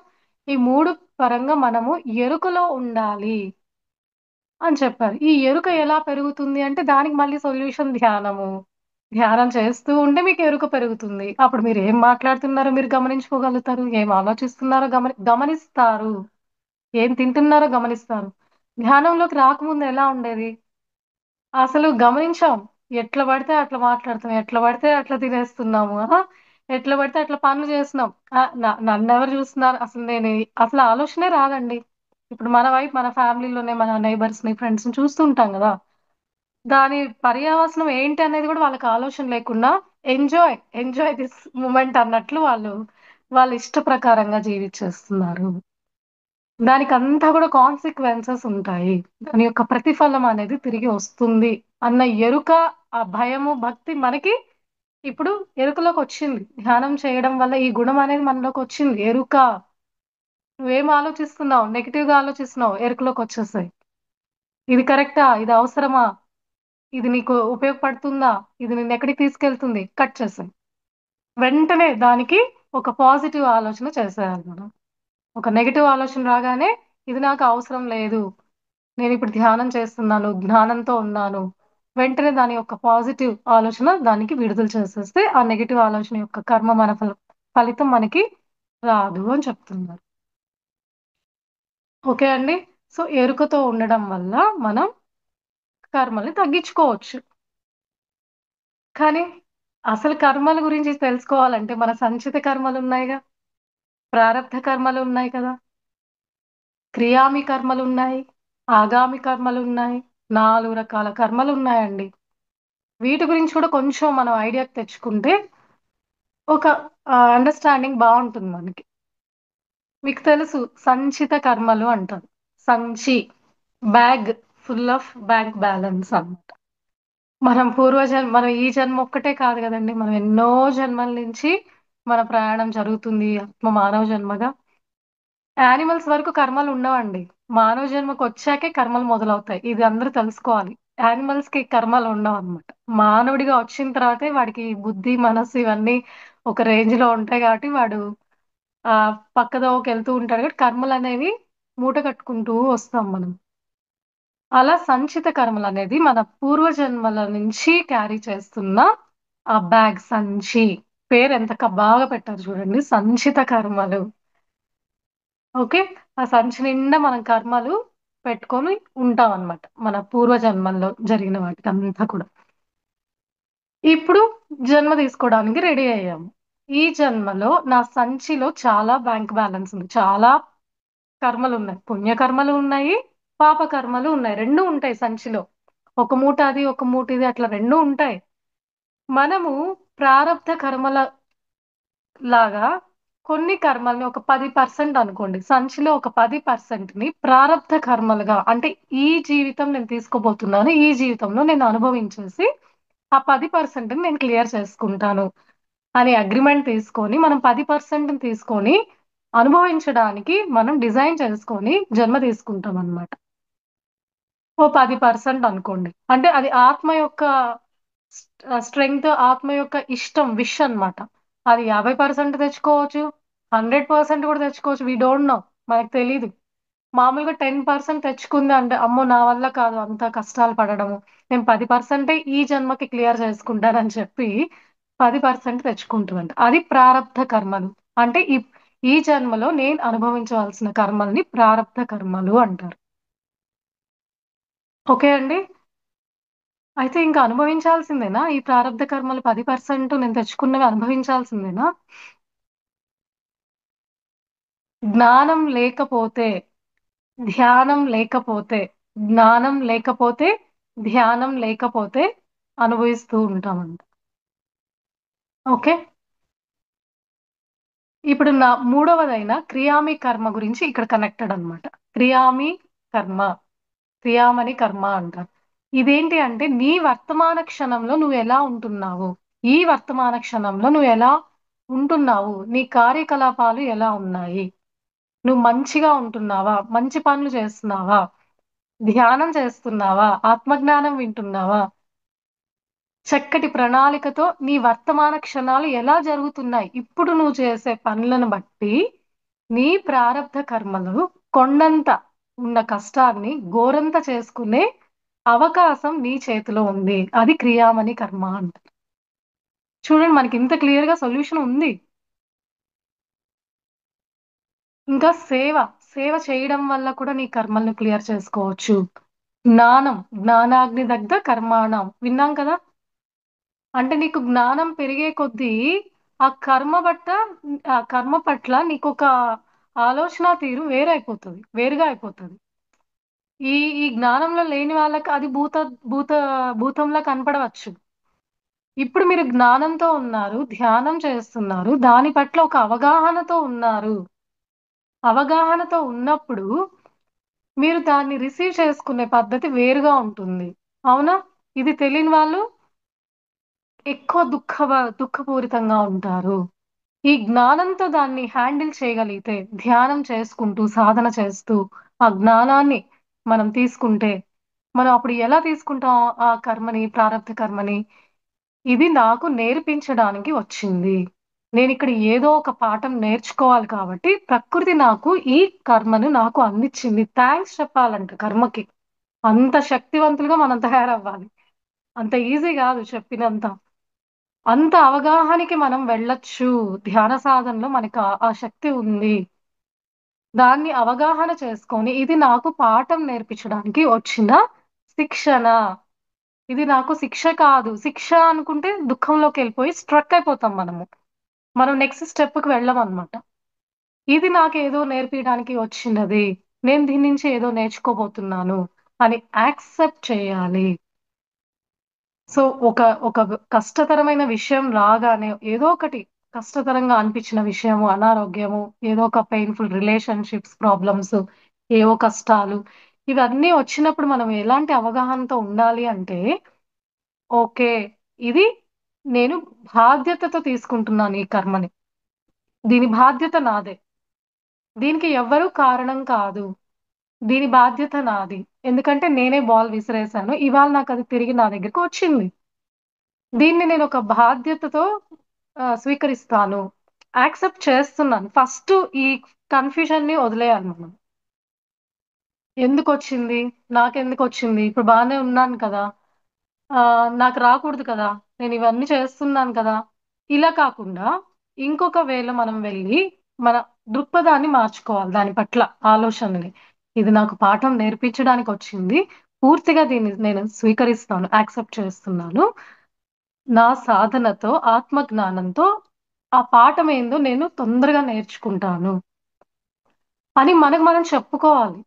ఈ మూడు పరంగా మనము ఎరుకలో ఉండాలి అని చెప్పారు. ఈ ఎరుక ఎలా పెరుగుతుంది అంటే దానికి మళ్ళీ సొల్యూషన్ ధ్యానము. ధ్యానం చేస్తూ ఉంటే మీకు ఎరుక పెరుగుతుంది. అప్పుడు మీరు ఏం మాట్లాడుతున్నారో మీరు గమనించుకోగలుగుతారు, ఏం ఆలోచిస్తున్నారో గమనిస్తారు, ఏం తింటున్నారో గమనిస్తారు. ధ్యానంలోకి రాకముందు ఎలా ఉండేది? అసలు గమనించాం, ఎట్లా పడితే అట్లా మాట్లాడుతాం, ఎట్లా పడితే అట్లా తినేస్తున్నాము, ఎట్లా పడితే అట్లా పనులు చేస్తున్నాం. నన్ను ఎవరు చూస్తున్నారు అసలు, అసలు ఆలోచనే రాదండి. ఇప్పుడు మన వైపు మన ఫ్యామిలీలోనే మన నైబర్స్ ని ఫ్రెండ్స్ ని చూస్తుంటాం కదా. దాని పర్యవసనం ఏంటి అనేది కూడా వాళ్ళకి ఆలోచన లేకుండా ఎంజాయ్ ఎంజాయ్ దిస్ మూమెంట్ అన్నట్లు వాళ్ళు వాళ్ళ ఇష్ట ప్రకారంగా జీవించేస్తున్నారు. దానికి అంతా కూడా కాన్సిక్వెన్సెస్ ఉంటాయి. దాని యొక్క ప్రతిఫలం అనేది తిరిగి వస్తుంది అన్న ఎరుక, ఆ భయము భక్తి మనకి ఇప్పుడు ఎరుకలోకి వచ్చింది. ధ్యానం చేయడం వల్ల ఈ గుణం అనేది మనలోకి వచ్చింది. ఎరుక. నువ్వేం ఆలోచిస్తున్నావు, నెగిటివ్ గా ఆలోచిస్తున్నావు, ఎరుకలోకి వచ్చేసాయి. ఇది కరెక్టా, ఇది అవసరమా, ఇది నీకు ఉపయోగపడుతుందా, ఇది నిన్ను ఎక్కడికి తీసుకెళ్తుంది, కట్ చేసాయి. వెంటనే దానికి ఒక పాజిటివ్ ఆలోచన చేసేయాలి మనం. ఒక నెగిటివ్ ఆలోచన రాగానే ఇది నాకు అవసరం లేదు, నేను ఇప్పుడు ధ్యానం చేస్తున్నాను, జ్ఞానంతో ఉన్నాను, వెంటనే దాని యొక్క పాజిటివ్ ఆలోచన దానికి విడుదల చేసేస్తే ఆ నెగిటివ్ ఆలోచన యొక్క కర్మ మన ఫలితం మనకి రాదు అని చెప్తున్నారు. ఓకే అండి. సో ఎరుకతో ఉండడం వల్ల మనం కర్మల్ని తగ్గించుకోవచ్చు. కానీ అసలు కర్మల గురించి తెలుసుకోవాలంటే మన సంచిత కర్మలు ఉన్నాయిగా, ప్రారబ్ధ కర్మలు ఉన్నాయి కదా, క్రియామి కర్మలు ఉన్నాయి, ఆగామి కర్మలు ఉన్నాయి, 4 రకాల కర్మలు ఉన్నాయండి. వీటి గురించి కూడా కొంచెం మనం ఐడియా తెచ్చుకుంటే ఒక అండర్స్టాండింగ్ బాగుంటుంది మనకి. మీకు తెలుసు సంచిత కర్మలు అంటారు. సంచి, bag, full of bank balance అన్నమాట. మనం ఈ జన్మ ఒక్కటే కాదు కదండి, మనం ఎన్నో జన్మల నుంచి మన ప్రయాణం జరుగుతుంది ఆత్మ మానవ జన్మగా. యానిమల్స్ వరకు కర్మలు ఉండవండి, మానవ జన్మకు వచ్చాకే కర్మలు మొదలవుతాయి. ఇది అందరూ తెలుసుకోవాలి. యానిమల్స్ కి కర్మలు ఉండవు అనమాట. మానవుడిగా వచ్చిన తర్వాతే వాడికి బుద్ధి మనస్సు ఇవన్నీ ఒక రేంజ్ లో ఉంటాయి కాబట్టి వాడు ఆ పక్కదోవకి వెళ్తూ ఉంటాడు. కాబట్టి కర్మలు అనేవి మూట కట్టుకుంటూ వస్తాం మనం. అలా సంచిత కర్మలనేది మన పూర్వజన్మల నుంచి క్యారీ చేస్తున్న ఆ బ్యాగ్ సంచి. పేరెంత బాగా పెట్టారు చూడండి. సంచిత కర్మలు. ఓకే. ఆ సంచి నిండా మనం కర్మలు పెట్టుకొని ఉంటామన్నమాట. మన పూర్వజన్మల్లో జరిగిన వాటికంతా కూడా. ఇప్పుడు జన్మ తీసుకోవడానికి రెడీ అయ్యాము. ఈ జన్మలో నా సంచిలో చాలా బ్యాంక్ బ్యాలెన్స్ ఉంది. చాలా కర్మలున్నాయి. పుణ్యకర్మలు ఉన్నాయి, పాప కర్మలు ఉన్నాయి. 2 ఉంటాయి సంచిలో. ఒక మూట అది, ఒక మూట ఇది అట్లా 2 ఉంటాయి. మనము ప్రారబ్ధ కర్మల లాగా కొన్ని కర్మల్ని ఒక 10% అనుకోండి. సంచిలో ఒక 10%ని ప్రారబ్ధ కర్మలుగా అంటే ఈ జీవితం నేను తీసుకోబోతున్నాను. ఈ జీవితంలో నేను అనుభవించేసి ఆ 10%ని నేను క్లియర్ చేసుకుంటాను అని అగ్రిమెంట్ తీసుకొని మనం 10% తీసుకొని అనుభవించడానికి మనం డిజైన్ చేసుకొని జన్మ తీసుకుంటాం అన్నమాట. ఓ 10% అనుకోండి. అంటే అది ఆత్మ యొక్క స్ట్రెంగ్త్, ఆత్మ యొక్క ఇష్టం, విష్ అన్నమాట. అది 50% తెచ్చుకోవచ్చు, 100% కూడా తెచ్చుకోవచ్చు. We don't know. మనకు తెలీదు. మామూలుగా 10% తెచ్చుకుంది అంటే, అమ్మో నా వల్ల కాదు అంత కష్టాలు పడడము. నేను 10% ఈ జన్మకి క్లియర్ చేసుకుంటానని చెప్పి 10% తెచ్చుకుంటుందంట. అది ప్రారబ్ధ కర్మలు. అంటే ఈ జన్మలో నేను అనుభవించవలసిన కర్మల్ని ప్రారబ్ధ కర్మలు అంటారు. ఓకే అండి. అయితే ఇంకా అనుభవించాల్సిందేనా? ఈ ప్రారబ్ధ కర్మలు 10% నేను తెచ్చుకున్నవి అనుభవించాల్సిందేనా? జ్ఞానం లేకపోతే, ధ్యానం లేకపోతే, జ్ఞానం లేకపోతే, ధ్యానం లేకపోతే అనుభవిస్తూ ఉంటామంట. ఓకే. ఇప్పుడు నా మూడవదైన క్రియామి కర్మ గురించి ఇక్కడ కనెక్టెడ్ అన్నమాట. క్రియామి కర్మ, క్రియామణి కర్మ అంటారు. ఇదేంటి అంటే నీ వర్తమాన క్షణంలో నువ్వు ఎలా ఉంటున్నావు? ఈ వర్తమాన క్షణంలో నువ్వు ఎలా ఉంటున్నావు? నీ కార్యకలాపాలు ఎలా ఉన్నాయి? నువ్వు మంచిగా ఉంటున్నావా? మంచి పనులు చేస్తున్నావా? ధ్యానం చేస్తున్నావా? ఆత్మజ్ఞానం వింటున్నావా? చక్కటి ప్రణాళికతో నీ వర్తమాన క్షణాలు ఎలా జరుగుతున్నాయి? ఇప్పుడు నువ్వు చేసే పనులను బట్టి నీ ప్రారబ్ధ కర్మలు కొండంత ఉన్న కష్టాన్ని గోరంత చేసుకునే అవకాశం నీ చేతిలో ఉంది. అది క్రియామణి కర్మ అంటారు. చూడండి మనకి ఇంత క్లియర్ గా సొల్యూషన్ ఉంది. ఇంకా సేవ, సేవ చేయడం వల్ల కూడా నీ కర్మల్ని క్లియర్ చేసుకోవచ్చు. జ్ఞానం, జ్ఞానాగ్ని దగ్ధ కర్మాణం విన్నాం కదా. అంటే నీకు జ్ఞానం పెరిగే కొద్దీ ఆ కర్మ బట్ట ఆ కర్మ పట్ల నీకు ఒక ఆలోచన తీరు వేరైపోతుంది, వేరుగా అయిపోతుంది. ఈ ఈ జ్ఞానంలో లేని వాళ్ళకి అది భూత భూతంలా కనపడవచ్చు. ఇప్పుడు మీరు జ్ఞానంతో ఉన్నారు, ధ్యానం చేస్తున్నారు, దాని పట్ల ఒక అవగాహనతో ఉన్నారు. అవగాహనతో ఉన్నప్పుడు మీరు దాన్ని రిసీవ్ చేసుకునే పద్ధతి వేరుగా ఉంటుంది. అవునా? ఇది తెలియని వాళ్ళు ఎక్కువ దుఃఖపూరితంగా ఉంటారు. ఈ జ్ఞానంతో దాన్ని హ్యాండిల్ చేయగలిగితే, ధ్యానం చేసుకుంటూ, సాధన చేస్తూ, ఆ జ్ఞానాన్ని మనం తీసుకుంటే, మనం అప్పుడు ఎలా తీసుకుంటాం ఆ కర్మని, ప్రారబ్ధ కర్మని? ఇది నాకు నేర్పించడానికి వచ్చింది. నేనిక్కడ ఏదో ఒక పాఠం నేర్చుకోవాలి కాబట్టి, ప్రకృతి నాకు ఈ కర్మను నాకు అందించింది. థాంక్స్ చెప్పాలంట కర్మకి. అంత శక్తివంతులుగా మనం తయారవ్వాలి. అంత ఈజీ గాదు చెప్పినంత. అంత అవగాహనకి మనం వెళ్ళొచ్చు. ధ్యాన సాధనలో మనకు ఆ శక్తి ఉంది. దాన్ని అవగాహన చేసుకొని, ఇది నాకు పాఠం నేర్పించడానికి వచ్చిన శిక్షణ. ఇది నాకు శిక్ష కాదు. శిక్ష అనుకుంటే దుఃఖంలోకెళ్ళిపోయి స్ట్రక్ అయిపోతాం మనము. మనం నెక్స్ట్ స్టెప్‌కి వెళ్ళమనమాట. ఇది నాకేదో నేర్పియడానికి వచ్చినది. నేను దీని నుంచి ఏదో నేర్చుకోబోతున్నాను అని యాక్సెప్ట్ చేయాలి. సో, ఒక ఒక కష్టతరమైన విషయం రాగానే ఏదో ఒకటి కష్టతరంగా అనిపించిన విషయము, అనారోగ్యము, ఏదో ఒక పెయిన్‌ఫుల్ రిలేషన్‌షిప్స్ ప్రాబ్లమ్స్, ఏవో కష్టాలు ఇవన్నీ వచ్చినప్పుడు మనం ఎలాంటి అవగాహనతో ఉండాలి అంటే, ఓకే. ఇది నేను బాధ్యతతో తీసుకుంటున్నాను ఈ కర్మని. దీని బాధ్యత నాదే. దీనికి ఎవ్వరు కారణం కాదు. దీని బాధ్యత నాది. ఎందుకంటే నేనే బాల్ విసిరేసాను. ఇవాళ నాకది తిరిగి నా దగ్గరికి వచ్చింది. దీన్ని నేనొక బాధ్యతతో స్వీకరిస్తాను. యాక్సెప్ట్ చేస్తున్నాను. ఫస్ట్ ఈ కన్‌ఫ్యూజన్‌ని వదిలేయాలి మనం. ఎందుకొచ్చింది? నాకెందుకొచ్చింది? ఇప్పుడు బానే ఉన్నాను కదా! నాకు రాకూడదు కదా! నేను ఇవన్నీ చేస్తున్నాను కదా! ఇలా కాకుండా ఇంకొక వేలో మనం వెళ్ళి మన దృక్పథాన్ని మార్చుకోవాలి దాని పట్ల ఆలోచనని. ఇది నాకు పాఠం నేర్పించడానికొచ్చింది. పూర్తిగా దీన్ని నేను స్వీకరిస్తాను. యాక్సెప్ట్ చేస్తున్నాను. నా సాధనతో, ఆత్మజ్ఞానంతో ఆ పాఠమేందో నేను తొందరగా నేర్చుకుంటాను అని మనకు మనం చెప్పుకోవాలి.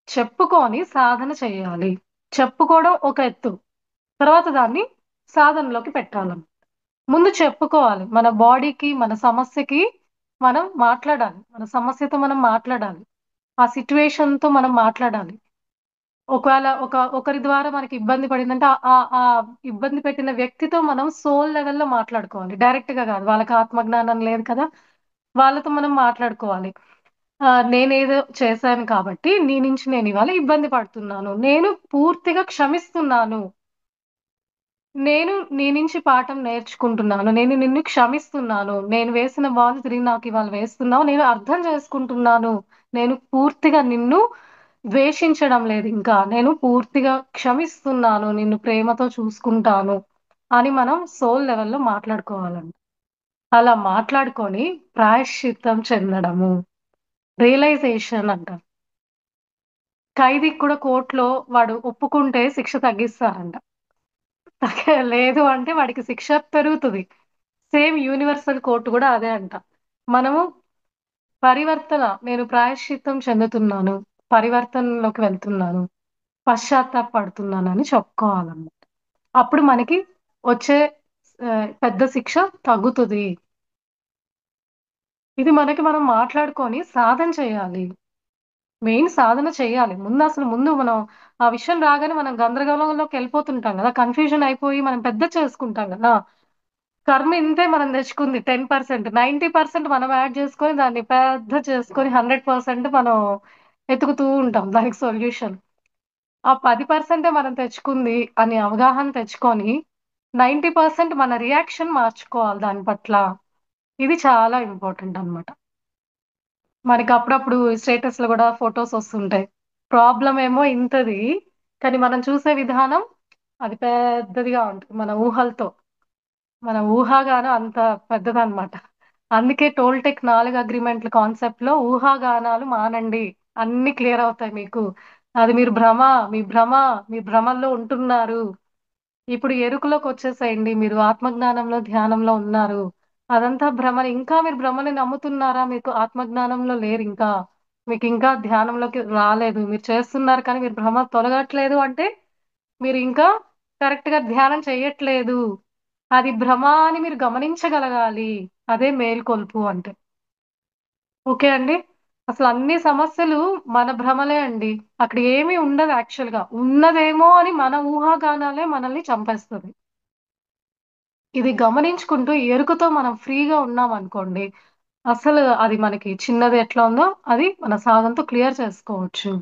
చెప్పుకొని సాధన చేయాలి. చెప్పుకోవడం ఒక ఎత్తు. తర్వాత దాన్ని సాధనలోకి పెట్టాలి. ముందు చెప్పుకోవాలి. మన బాడీకి, మన సమస్యకి మనం మాట్లాడాలి. మన సమస్యతో మనం మాట్లాడాలి. ఆ సిట్యుయేషన్‌తో మనం మాట్లాడాలి. ఒకవేళ ఒకరి ద్వారా మనకి ఇబ్బంది పడిందంటే ఆ ఇబ్బంది పెట్టిన వ్యక్తితో మనం సోల్ లెవెల్‌లో మాట్లాడుకోవాలి. డైరెక్ట్‌గా కాదు. వాళ్ళకి ఆత్మజ్ఞానం లేదు కదా! వాళ్ళతో మనం మాట్లాడుకోవాలి. నేనేదో చేశాను కాబట్టి నీ నుంచి నేనివాళ ఇబ్బంది పడుతున్నాను. నేను పూర్తిగా క్షమిస్తున్నాను. నేను నీ నుంచి పాఠం నేర్చుకుంటున్నాను. నేను నిన్ను క్షమిస్తున్నాను. నేను వేసిన బాల్ తిరిగి నాకివాళ వేస్తున్నావు. నేను అర్థం చేసుకుంటున్నాను. నేను పూర్తిగా నిన్ను ద్వేషించడం లేదింకా. నేను పూర్తిగా క్షమిస్తున్నాను. నిన్ను ప్రేమతో చూసుకుంటాను అని మనం సోల్ లెవెల్‌లో మాట్లాడుకోవాలండి. అలా మాట్లాడుకొని ప్రాయశ్చిత్తం చెందడము. రియలైజేషన్ అంటారు. ఖైదీకి కూడా కోర్ట్‌లో వాడు ఒప్పుకుంటే శిక్ష తగ్గిస్తారంట. లేదు అంటే వాడికి శిక్ష పెరుగుతది. సేమ్ యూనివర్సల్ కోర్ట్ గూడా అదే అంట. మనము నేను ప్రాయశ్చిత్తం చెందుతున్నాను. పరివర్తనలోకి వెళ్తున్నాను. పశ్చాత్తాపపడుతున్నానని చెప్పుకోవాలన్నమాట. అప్పుడు మనకి వచ్చే పెద్ద శిక్ష తగ్గుతది. ఇది మనకి మనం మాట్లాడుకొని సాధన చేయాలి. మెయిన్ సాధన చేయాలి. ముందు మనం ఆ విషయం రాగానే మనం గందరగోళంలోకెళ్ళిపోతుంటాం గదా! కన్‌ఫ్యూజన్ అయిపోయి మనం పెద్ద చేసుకుంటాం గదా! కర్మ ఇంతే మనం తెచ్చుకుంది 10%. 90% మనం యాడ్ చేసుకొని దాన్ని పెద్ద చేసుకొని 100% మనం వెతుకుతూ ఉంటాం దానికి సొల్యూషన్. ఆ 10% మనం తెచ్చుకుంది అని అవగాహన తెచ్చుకొని 90% మన రియాక్షన్ మార్చుకోవాలి దాని పట్ల. ఇది చాలా ఇంపార్టెంట్ అన్నమాట. మనకి అప్పుడప్పుడు స్టేటస్‌లో గూడా ఫోటోస్ వస్తుంటాయి. ప్రాబ్లమ్ ఏమో ఇంతది. కానీ మనం చూసే విధానం అది పెద్దదిగా ఉంటది. మన ఊహాగానం అంత పెద్దదన్నమాట. అందుకే టోల్‌టెక్ 4 అగ్రీమెంట్‌ల కాన్సెప్ట్‌లో ఊహాగానాలు మానండి. అన్నీ క్లియర్ అవుతాయి మీకు. అది మీ భ్రమ, మీ భ్రమల్లో ఉంటున్నారు. ఇప్పుడు ఎరుకలోకొచ్చేసేయండి. మీరు ఆత్మజ్ఞానంలో, ధ్యానంలో ఉన్నారు. అదంతా భ్రమనే. ఇంకా మీరు భ్రమని నమ్ముతున్నారా? మీకు ఆత్మజ్ఞానంలో లేరింకా. మీకింకా ధ్యానంలోకి రాలేదు. మీరు చేస్తున్నారు కానీ మీరు భ్రమ తొలగట్లేదు అంటే మీరింకా కరెక్ట్‌గా ధ్యానం చెయ్యట్లేదు. అది భ్రమ అని మీరు గమనించగలగాలి. అదే మేల్కొలుపు అంటే. ఓకే అండి. అసలన్ని సమస్యలు మన భ్రమలే అండి. అక్కడ ఏమీ ఉండదు యాక్చువల్‌గా. ఉన్నదేమో అని మన ఊహాగానాలే మనల్ని చంపేస్తది. ఇది గమనించుకుంటూ ఎరుకతో మనం ఫ్రీగా ఉన్నామనుకోండి, అసలు అది మనకి చిన్నది ఎట్లా ఉందో అది మన సాధనతో క్లియర్ చేసుకోవచ్చు.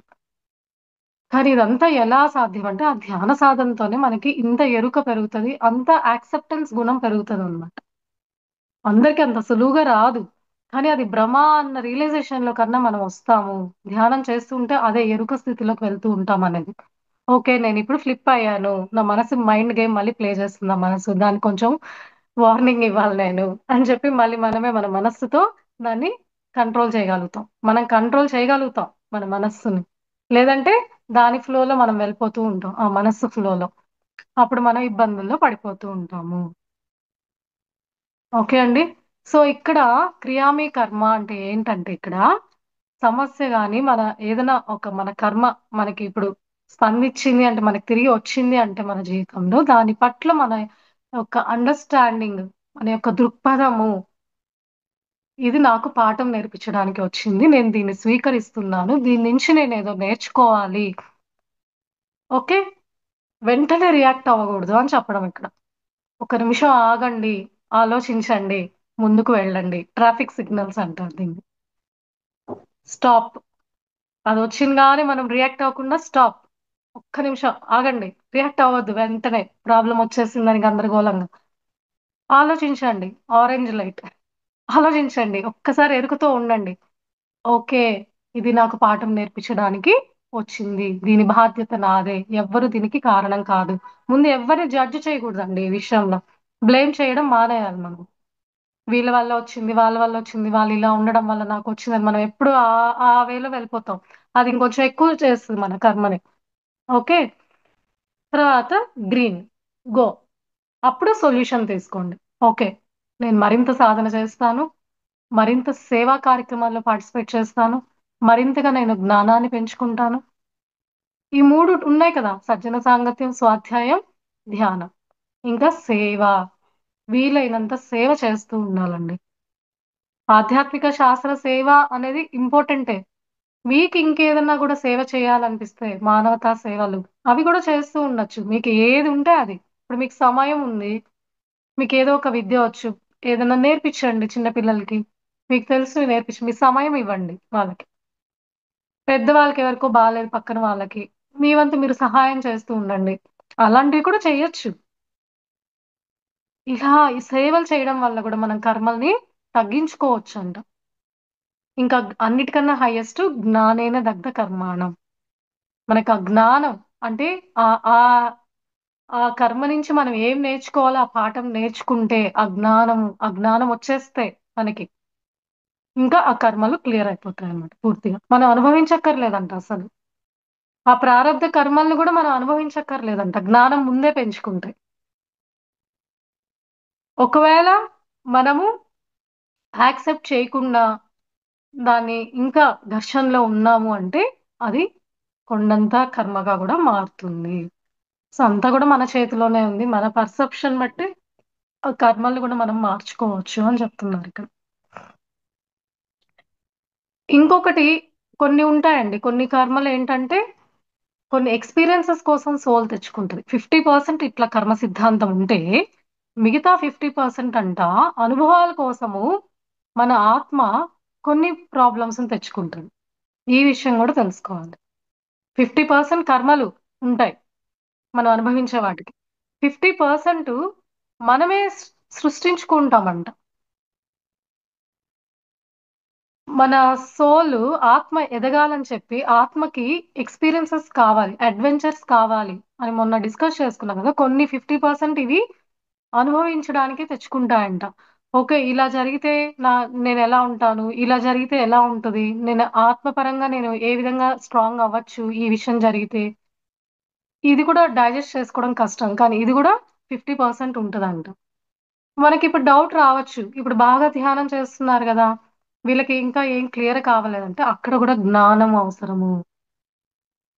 కానీ ఇదంతా ఎలా సాధ్యం అంటే, ఆ ధ్యాన సాధనతోనే మనకి ఇంత ఎరుక పెరుగుతది. అంత యాక్సెప్టెన్స్ గుణం పెరుగుతదనమాట. అందరికి అంత సులువుగా రాదు. కానీ అది భ్రమ అన్న రియలైజేషన్‌లో కన్నా మనం వస్తాము. ధ్యానం చేస్తూ ఉంటే అదే ఎరుక స్థితిలోకి వెళ్తూ ఉంటామనేది. ఓకే. నేనిప్పుడు ఫ్లిప్ అయ్యాను. నా మనసు మైండ్ గేమ్ మళ్ళీ ప్లే చేస్తుంది నా మనసు. దానికి కొంచెం వార్నింగ్ ఇవ్వాలి నేను అని చెప్పి మళ్ళీ మనమే మన మనస్సుతో దాన్ని కంట్రోల్ చేయగలుగుతాం. మనం కంట్రోల్ చేయగలుగుతాం మన మనస్సుని. లేదంటే దాని ఫ్లోలో మనం వెళ్ళిపోతూ ఉంటాం. ఆ మనస్సు ఫ్లోలో. అప్పుడు మనం ఇబ్బందుల్లో పడిపోతూ ఉంటాము. ఓకే అండి. సో, ఇక్కడ క్రియామి కర్మ అంటే ఏంటంటే ఇక్కడ సమస్య గాని, ఏదైనా మన కర్మ మనకి ఇప్పుడు స్పందించింది అంటే, మనకి తిరిగి వచ్చింది అంటే మన జీవితంలో, దాని పట్ల మన యొక్క అండర్‌స్టాండింగ్, మన యొక్క దృక్పథము, ఇది నాకు పాఠం నేర్పించడానికి వచ్చింది. నేను దీన్ని స్వీకరిస్తున్నాను. దీని నుంచి నేనేదో నేర్చుకోవాలి. ఓకే. వెంటనే రియాక్ట్ అవ్వకూడదు అని చెప్పడం ఇక్కడ. ఒక నిమిషం ఆగండి, ఆలోచించండి, ముందుకు వెళ్ళండి. ట్రాఫిక్ సిగ్నల్స్ అంటారు దీన్ని. స్టాప్. అదొచ్చింగానే మనం రియాక్ట్ అవ్వకుండా స్టాప్. ఒక్క నిమిషం ఆగండి. రియాక్ట్ అవ్వద్దు వెంటనే. ప్రాబ్లమ్ వచ్చేసిందని గందరగోళంగా. ఆలోచించండి. Orange light. ఆలోచించండి. ఒక్కసారి ఎరుకుతో ఉండండి. ఓకే. ఇది నాకు పాఠం నేర్పించడానికి వచ్చింది. దీని బాధ్యత నాదే. ఎవ్వరు దీనికి కారణం కాదు. ముందు ఎవ్వరిని జడ్జ్ చేయకూడదండి ఈ విషయంలో. బ్లేమ్ చేయడం మానేయాలి మనం. వీళ్ళ వల్ల వచ్చింది, వాళ్ళ వల్ల వచ్చింది, వాళ్ళు ఇలా ఉండడం వల్ల నాకు వచ్చిందని మనం ఎప్పుడు ఆ వేలో వెళ్ళిపోతాం. అది ఇంకొంచెం ఎక్కువ చేస్తుంది మన కర్మని. ఓకే. తర్వాత గ్రీన్, గో. అప్పుడు సొల్యూషన్ తీసుకోండి. ఓకే, నేను మరింత సాధన చేస్తాను, మరింత సేవా కార్యక్రమాల్లో పార్టిసిపేట్ చేస్తాను, మరింతగా నేను జ్ఞానాన్ని పెంచుకుంటాను. ఈ మూడు ఉన్నాయి కదా, సజ్జన సాంగత్యం, స్వాధ్యాయం, ధ్యానం, ఇంకా సేవ. వీలైనంత సేవ చేస్తూ ఉండాలండి. ఆధ్యాత్మిక శాస్త్ర సేవ అనేది ఇంపార్టెంటే. మీకు ఇంకేదన్నా కూడా సేవ చేయాలనిపిస్తే మానవతా సేవలు అవి కూడా చేస్తూ ఉండొచ్చు. మీకు ఏది ఉంటే అది. ఇప్పుడు మీకు సమయం ఉంది, మీకు ఏదో ఒక విద్య వచ్చు, ఏదైనా నేర్పించండి చిన్న పిల్లలకి. మీకు తెలుసు నేర్పించి మీ సమయం ఇవ్వండి వాళ్ళకి. పెద్దవాళ్ళకి ఎవరికో బాగాలేదు పక్కన వాళ్ళకి, మీ వంతు మీరు సహాయం చేస్తూ ఉండండి. అలాంటివి కూడా చేయొచ్చు. ఇలా ఈ సేవలు చేయడం వల్ల కూడా మనం కర్మల్ని తగ్గించుకోవచ్చు అంట. ఇంకా అన్నిటికన్నా హైయెస్ట్ జ్ఞానేన దగ్ధ కర్మాణం. మనకు ఆ జ్ఞానం అంటే ఆ ఆ ఆ కర్మ నుంచి మనం ఏం నేర్చుకోవాలో ఆ పాఠం నేర్చుకుంటే ఆ జ్ఞానం వచ్చేస్తే మనకి ఇంకా ఆ కర్మలు క్లియర్ అయిపోతాయి అన్నమాట పూర్తిగా. మనం అనుభవించక్కర్లేదంట అసలు. ఆ ప్రారంధ కర్మల్ని కూడా మనం అనుభవించక్కర్లేదంట జ్ఞానం ముందే పెంచుకుంటే. ఒకవేళ మనము యాక్సెప్ట్ చేయకుండా దాన్ని ఇంకా ఘర్షణలో ఉన్నాము అంటే అది కొండంత కర్మగా కూడా మారుతుంది. సో అంతా కూడా మన చేతిలోనే ఉంది. మన పర్సెప్షన్ బట్టి ఆ కర్మల్ని కూడా మనం మార్చుకోవచ్చు అని చెప్తున్నారు ఇక్కడ. ఇంకొకటి, కొన్ని ఉంటాయండి, కొన్ని కర్మలు ఏంటంటే కొన్ని ఎక్స్పీరియన్సెస్ కోసం సోల్ తెచ్చుకుంటది. 50% ఇట్లా కర్మ సిద్ధాంతం ఉంటే మిగతా 50% అంట అనుభవాల కోసము మన ఆత్మ కొన్ని ప్రాబ్లమ్స్ తెచ్చుకుంటుంది. ఈ విషయం కూడా తెలుసుకోవాలి. 50% కర్మలు ఉంటాయి మనం అనుభవించే వాటికి. 50% మనమే సృష్టించుకుంటామంట. మన సోల్, ఆత్మ ఎదగాలని చెప్పి ఆత్మకి ఎక్స్పీరియన్సెస్ కావాలి, అడ్వెంచర్స్ కావాలి అని మొన్న డిస్కస్ చేసుకున్నాం కదా. కొన్ని 50% ఇవి అనుభవించడానికి తెచ్చుకుంటాయంట. ఓకే, ఇలా జరిగితే నేను ఎలా ఉంటాను, ఇలా జరిగితే ఎలా ఉంటుంది, నేను ఆత్మపరంగా నేను ఏ విధంగా స్ట్రాంగ్ అవ్వచ్చు ఈ విషయం జరిగితే. ఇది కూడా డైజెస్ట్ చేసుకోవడం కష్టం, కానీ ఇది కూడా 50% ఉంటుందంట. మనకి ఇప్పుడు డౌట్ రావచ్చు, ఇప్పుడు బాగా ధ్యానం చేస్తున్నారు కదా, వీళ్ళకి ఇంకా ఏం క్లియర్ కావలేదంటే అక్కడ కూడా జ్ఞానం అవసరము.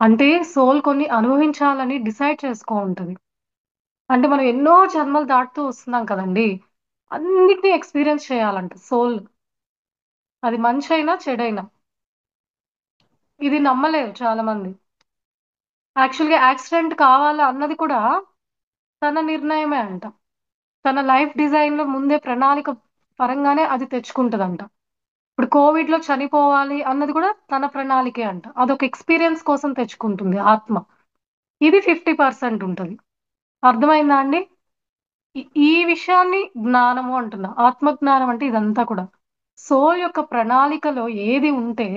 అంటే సోల్ కొన్ని అనుభవించాలని డిసైడ్ చేసుకో ఉంటది. అంటే మనం ఎన్నో జన్మలు దాటుతూ వస్తున్నాం కదండి, అన్నిటినీ ఎక్స్పీరియన్స్ చేయాలంట సోల్. అది మంచి అయినా చెడైనా. ఇది నమ్మలేరు చాలా మంది. యాక్చువల్గా యాక్సిడెంట్ కావాలా అన్నది కూడా తన నిర్ణయమే అంట. తన లైఫ్ డిజైన్ లో ముందే ప్రణాళిక పరంగానే అది తెచ్చుకుంటదంట. ఇప్పుడు కోవిడ్ లో చనిపోవాలి అన్నది కూడా తన ప్రణాళికే అంట. అదొక ఎక్స్పీరియన్స్ కోసం తెచ్చుకుంటుంది ఆత్మ. ఇది 50% ఉంటుంది. అర్థమైందా అండి? ఈ విషయాన్ని జ్ఞానము అంటున్నా. ఆత్మజ్ఞానం అంటే ఇదంతా కూడా సోల్ యొక్క ప్రణాళికలో ఏది ఉంటే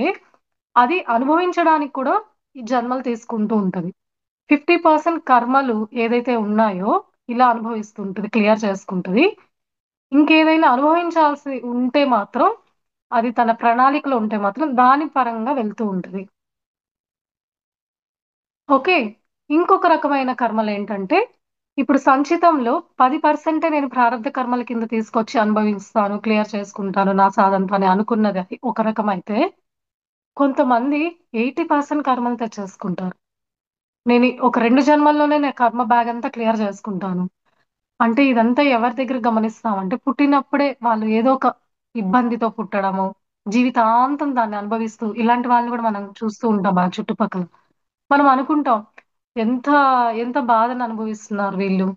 అది అనుభవించడానికి కూడా ఈ జన్మలు తీసుకుంటూ ఉంటది. 50% కర్మలు ఏదైతే ఉన్నాయో ఇలా అనుభవిస్తుంటది, క్లియర్ చేసుకుంటది. ఇంకేదైనా అనుభవించాల్సి ఉంటే మాత్రం అది తన ప్రణాళికలో ఉంటే మాత్రం దాని పరంగా వెళ్తూ ఉంటది. ఓకే. ఇంకొక రకమైన కర్మలు ఏంటంటే, ఇప్పుడు సంచితంలో 10% నేను ప్రారంధ కర్మల కింద తీసుకొచ్చి అనుభవిస్తాను, క్లియర్ చేసుకుంటాను నా సాధనతో అని అనుకున్నది అది ఒక రకం అయితే, కొంతమంది 80% కర్మలు తెచ్చేసుకుంటారు. నేను ఒక 2 జన్మల్లోనే నా కర్మ బ్యాగ్ అంతా క్లియర్ చేసుకుంటాను అంటే. ఇదంతా ఎవరి దగ్గర గమనిస్తామంటే పుట్టినప్పుడే వాళ్ళు ఏదో ఒక ఇబ్బందితో పుట్టడము, జీవితాంతం దాన్ని అనుభవిస్తూ ఇలాంటి వాళ్ళని కూడా మనం చూస్తూ ఉంటాం మన చుట్టుపక్కల. మనం అనుకుంటాం ఎంత ఎంత బాధను అనుభవిస్తున్నారు వీళ్ళు.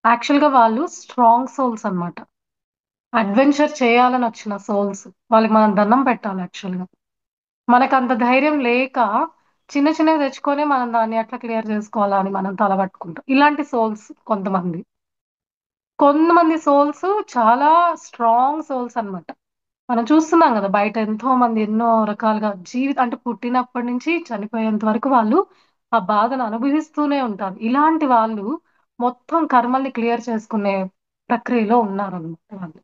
యాక్చువల్ గా వాళ్ళు స్ట్రాంగ్ సోల్స్ అన్నమాట. అడ్వెంచర్ చేయాలని వచ్చిన సోల్స్. వాళ్ళకి మనం దండం పెట్టాలి యాక్చువల్ గా. మనకు అంత ధైర్యం లేక చిన్న చిన్నవి తెచ్చుకొని మనం దాన్ని ఎట్లా క్లియర్ చేసుకోవాలా అని మనం తలబట్టుకుంటాం. ఇలాంటి సోల్స్ కొంతమంది. కొంతమంది సోల్స్ చాలా స్ట్రాంగ్ సోల్స్ అన్నమాట. మనం చూస్తున్నాం గదా! బయట ఎంతో మంది ఎన్నో రకాలుగా అంటే పుట్టినప్పటి నుంచి చనిపోయేంత వరకు వాళ్ళు ఆ బాధను అనుభవిస్తూనే ఉంటారు. ఇలాంటి వాళ్ళు మొత్తం కర్మల్ని క్లియర్ చేసుకునే ప్రక్రియలో ఉన్నారనమాట వాళ్ళు.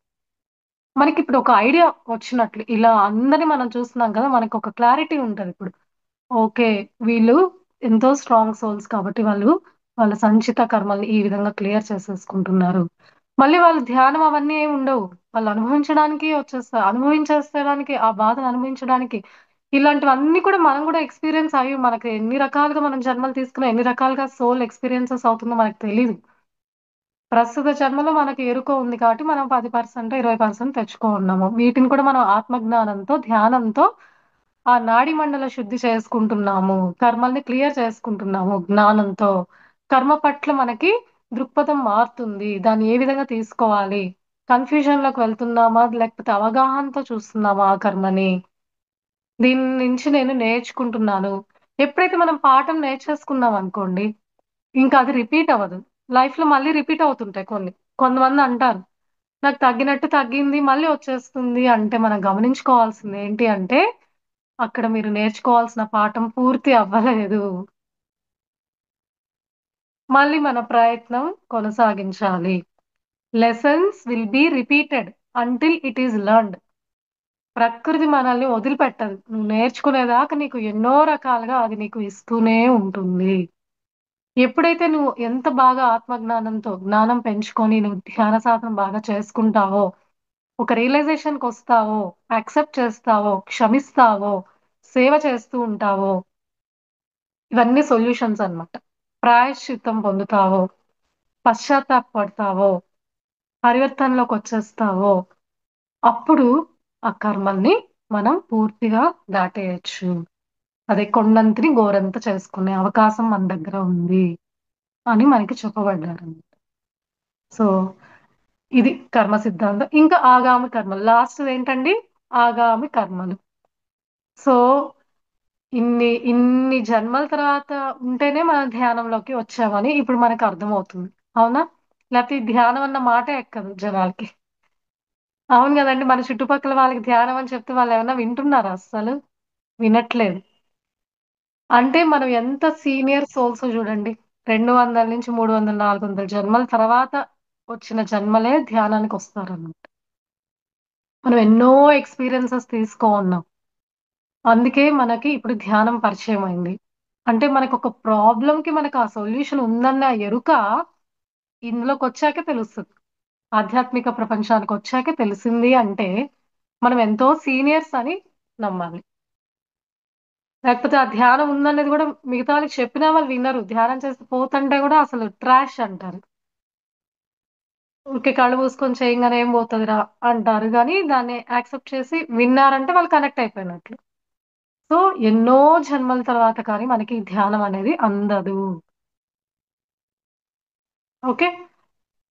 మనకిప్పుడు ఒక ఐడియా వచ్చినట్లు ఇలా అందరిని మనం చూస్తున్నాం కదా! మనకొక క్లారిటీ ఉంటదిప్పుడు. ఓకే. వీళ్ళు ఎంతో స్ట్రాంగ్ సోల్స్ కాబట్టి వాళ్ళ సంచిత కర్మల్ని ఈ విధంగా క్లియర్ చేసేసుకుంటున్నారు. మళ్ళీ వాళ్ళు ధ్యానం అవన్నీ ఏమి ఉండవు. వాళ్ళు అనుభవించడానికి వచ్చేస్తారు. అనుభవించేసేయడానికి ఆ బాధను అనుభవించడానికి ఇలాంటివన్నీ కూడా మనం కూడా ఎక్స్‌పీరియన్స్ అయ్యి మనకి ఎన్ని రకాలుగా మనం జన్మలు తీసుకున్నా, ఎన్ని రకాలుగా సోల్ ఎక్స్‌పీరియన్సెస్ అవుతుందో మనకు తెలీదు. ప్రస్తుత జన్మలో మనకి ఎరుక ఉంది కాబట్టి మనం 10% 20% తెచ్చుకోనున్నాము. వీటిని కూడా మనం ఆత్మజ్ఞానంతో, ధ్యానంతో ఆ నాడీ మండల శుద్ధి చేసుకుంటున్నాము. కర్మల్ని క్లియర్ చేసుకుంటున్నాము జ్ఞానంతో. కర్మ పట్ల మనకి దృక్పథం మారుతుంది. దాన్ని ఏ విధంగా తీసుకోవాలి? కన్‌ఫ్యూజన్‌లోకి వెళ్తున్నామా? లేకపోతే అవగాహనతో చూస్తున్నామా ఆ కర్మని? దీని నుంచి నేను నేర్చుకుంటున్నాను. ఎప్పుడైతే మనం పాఠం నేర్చేసుకున్నామనుకోండి, ఇంకా అది రిపీట్ అవ్వదు. లైఫ్‌లో మళ్ళీ రిపీట్ అవుతుంటాయి కొన్ని. కొంతమందంటారు, నాకు తగ్గినట్టు తగ్గింది, మళ్ళీ వచ్చేస్తుంది అంటే మనం గమనించుకోవాల్సింది ఏంటి అంటే, అక్కడ మీరు నేర్చుకోవాల్సిన పాఠం పూర్తి అవ్వలేదు. మళ్ళీ మన ప్రయత్నం కొనసాగించాలి. Lessons will be repeated until it is learned. ప్రకృతి మనల్ని వదిలిపెట్టదు. నువ్వు నేర్చుకునేదాకా నీకు ఎన్నో రకాలుగా అది నీకు ఇస్తూనే ఉంటుంది. ఎప్పుడైతే నువ్వు ఎంత బాగా ఆత్మజ్ఞానంతో జ్ఞానం పెంచుకొని నువ్వు ధ్యాన సాధన బాగా చేసుకుంటావో, ఒక రియలైజేషన్‌కొస్తావో, యాక్సెప్ట్ చేస్తావో, క్షమిస్తావో, సేవ చేస్తూ ఉంటావో, ఇవన్నీ సొల్యూషన్స్ అన్నమాట. ప్రాయశ్చిత్తం పొందుతావో, పశ్చాత్తాపపడతావో, పరివర్తనలోకొచ్చేస్తావో, అప్పుడు ఆ కర్మల్ని మనం పూర్తిగా దాటేయొచ్చు. అదే కొండంతిని గోరంత చేసుకునే అవకాశం మన దగ్గర ఉంది అని మనకి చెప్పబడ్డారన్నమాట. సో, ఇది కర్మ సిద్ధాంతం. ఇంకా ఆగామి కర్మలు. లాస్ట్‌దేంటండి? ఆగామి కర్మలు. సో, ఇన్ని జన్మల తర్వాత ఉంటేనే మనం ధ్యానంలోకి వచ్చామని ఇప్పుడు మనకు అర్థమవుతుంది. అవునా? లేపోతే ఈ ధ్యానం అన్న మాటే ఎక్కదు జనాలకి. అవును గదండీ! మన చుట్టుపక్కల వాళ్ళకి ధ్యానం అని చెప్తే వాళ్ళేమన్నా వింటున్నారా అస్సలు? వినట్లేదు. అంటే మనం ఎంత సీనియర్ సోల్సో జూడండి. 200-300, 400 జన్మల తర్వాత వచ్చిన జన్మలే ధ్యానానికొస్తారన్నమాట. మనం ఎన్నో ఎక్స్‌పీరియన్సెస్ తీసుకోనున్నాం. అందుకే మనకి ఇప్పుడు ధ్యానం పరిచయమైంది. అంటే మనకొక ప్రాబ్లమ్‌కి మనకు ఆ సొల్యూషన్ ఉందన్న ఎరుక ఇందులోకొచ్చాకే తెలుస్తది. ఆధ్యాత్మిక ప్రపంచానికొచ్చాకే తెలిసింది అంటే, మనం ఎంతో సీనియర్స్ అని నమ్మాలి. లేకపోతే ఆ ధ్యానం ఉందనేది గూడా మిగతా వాళ్ళకి చెప్పినా వాళ్ళు వినరు. ధ్యానం చేస్తే పోతంటే గూడా అసలు ట్రాష్ అంటారు. ఊరికే కళ్ళు మూసుకొని చేయంగానే ఏం పోతదిరా అంటారు గానీ, దాన్ని యాక్సెప్ట్ చేసి విన్నారంటే వాళ్ళు కనెక్ట్ అయిపోయినట్లు. సో, ఎన్నో జన్మల తర్వాత కానీ మనకి ఈ ధ్యానం అనేది అందదు. ఓకే.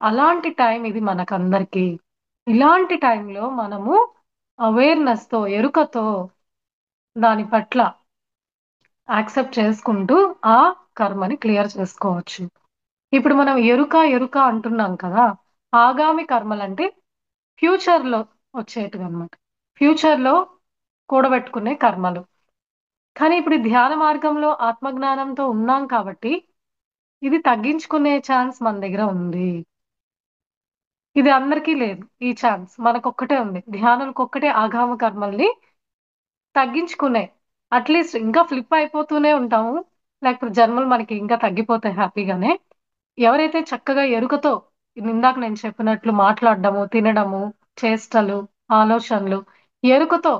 అలాంటి టైం ఇది మనకందరికి. ఇలాంటి టైంలో మనము అవేర్‌నెస్‌తో, ఎరుకతో దాని పట్ల యాక్సెప్ట్ చేసుకుంటూ ఆ కర్మని క్లియర్ చేసుకోవచ్చు. ఇప్పుడు మనం ఎరుక అంటున్నాం కదా! ఆగామి కర్మలంటే ఫ్యూచర్‌లో వచ్చేటివన్నమాట. ఫ్యూచర్‌లో కూడబెట్టుకునే కర్మలు. కానీ ఇప్పుడు ఈ ధ్యాన మార్గంలో ఆత్మజ్ఞానంతో ఉన్నాం కాబట్టి, ఇది తగ్గించుకునే ఛాన్స్ మన దగ్గర ఉంది. ఇది అందరికీ లేదు ఈ ఛాన్స్. మనకొక్కటే ఉంది. ధ్యానులకొక్కటే ఆగామ కర్మల్ని తగ్గించుకునే. అట్‌లీస్ట్ ఇంకా ఫ్లిప్ అయిపోతూనే ఉంటాము. లేకపోతే జన్మలు మనకి ఇంకా తగ్గిపోతాయి హ్యాపీగానే. ఎవరైతే చక్కగా ఎరుకతో ఇందాక నేను చెప్పినట్లు మాట్లాడడము, తినడము, చేష్టలు, ఆలోచనలు, ఎరుకతో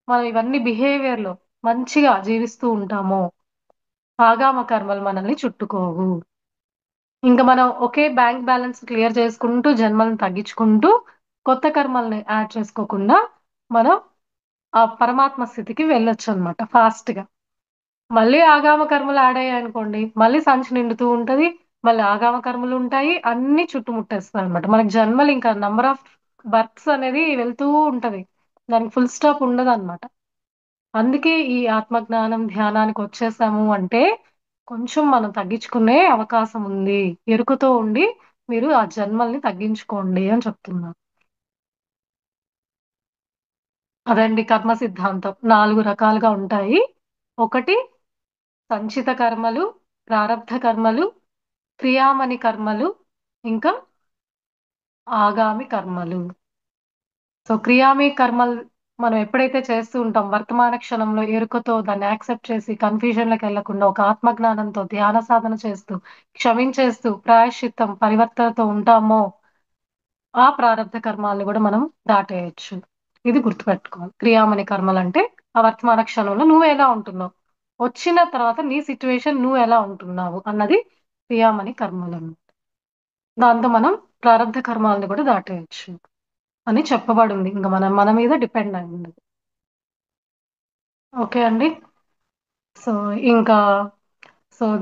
మనం ఇవన్నీ బిహేవియర్‌లో మంచిగా జీవిస్తూ ఉంటామో, ఆగామ కర్మలు మనల్ని చుట్టుకోవు. ఇంక మనం ఒకే బ్యాంక్ బ్యాలెన్స్ క్లియర్ చేసుకుంటూ, జన్మలను తగ్గించుకుంటూ, కొత్త కర్మల్ని యాడ్ చేసుకోకుండా, మనం ఆ పరమాత్మ స్థితికి వెళ్ళొచ్చనమాట ఫాస్ట్‌గా. మళ్ళీ ఆగామ కర్మలు యాడ్ అయ్యాయనుకోండి, మళ్ళీ సంచి నిండుతూ ఉంటది. మళ్ళీ ఆగామ కర్మలుంటాయి. అన్నీ చుట్టుముట్టేస్తాయన్నమాట. మనకి జన్మలు ఇంకా నంబర్ ఆఫ్ బర్త్స్ అనేది వెళ్తూ ఉంటది. దానికి ఫుల్ స్టాప్ ఉండదన్నమాట. అందుకే ఈ ఆత్మజ్ఞానం, ధ్యానానికొచ్చేసాము అంటే, కొంచెం మనం తగ్గించుకునే అవకాశం ఉంది. ఎరుకతో ఉండి మీరు ఆ జన్మల్ని తగ్గించుకోండి అని చెప్తున్నా. అదండి కర్మ సిద్ధాంతం. 4 రకాలుగా ఉంటాయి. ఒకటి సంచిత కర్మలు, ప్రారబ్ధ కర్మలు, క్రియామణి కర్మలు, ఇంకా ఆగామి కర్మలు. సో, క్రియామి కర్మలు మనం ఎప్పుడైతే చేస్తూ ఉంటాం, వర్తమాన క్షణంలో ఎరుకతో దాన్ని యాక్సెప్ట్ చేసి కన్‌ఫ్యూజన్‌లోకెళ్ళకుండా ఒక ఆత్మజ్ఞానంతో ధ్యాన సాధన చేస్తూ, క్షమించేస్తూ, ప్రాయశ్చిత్తం, పరివర్తనతో ఉంటామో, ఆ ప్రారబ్ధ కర్మాల్ని గూడా మనం దాటేయొచ్చు. ఇది గుర్తుపెట్టుకోవాలి. క్రియామణి కర్మలంటే, ఆ వర్తమాన క్షణంలో నువ్వెలా ఉంటున్నావు? వచ్చిన తర్వాత నీ సిట్యుయేషన్ నువ్వెలా ఉంటున్నావు? అన్నది క్రియామణి కర్మలన్నమాట. దాంతో మనం ప్రారబ్ధ కర్మాలను గూడా దాటేయొచ్చు అని చెప్పబడుంది. ఇంక మన మీద డిపెండ్ అయ్యుంది. ఓకే అండి. సో, ఇంకా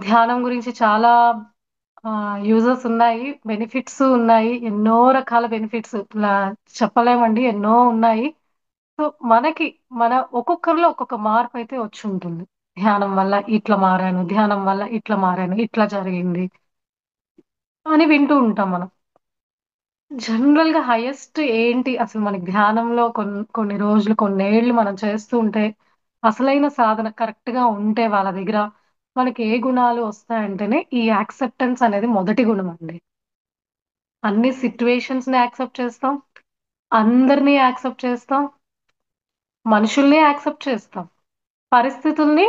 ధ్యానం గురించి చాలా యూజెస్ ఉన్నాయి. బెనిఫిట్స్ ఉన్నాయి. ఎన్నో రకాల బెనిఫిట్స్ చెప్పలేమండి. ఎన్నో ఉన్నాయి. సో, మనకి మన ఒక్కొక్కరిలో ఒక్కొక్క మార్పయితే వచ్చుంటుంది. ధ్యానం వల్ల ఇట్లా మారాను, ధ్యానం వల్ల ఇట్లా మారాను, ఇట్లా జరిగింది అని వింటూ ఉంటాం మనం. జనరల్‌గా హైయెస్ట్ ఏంటి అసలు మనకి ధ్యానంలో కొన్ని రోజులు, కొన్నేళ్ళు మనం చేస్తూ ఉంటే, అసలైన సాధన కరెక్ట్‌గా ఉంటే వాళ్ళ దగ్గర మనకి ఏ గుణాలు వస్తాయంటేనే ఈ యాక్సెప్టెన్స్ అనేది మొదటి గుణమండి. అన్ని సిట్యుయేషన్స్‌ని యాక్సెప్ట్ చేస్తాం. అందరిని యాక్సెప్ట్ చేస్తాం. మనుషుల్ని యాక్సెప్ట్ చేస్తాం. పరిస్థితుల్ని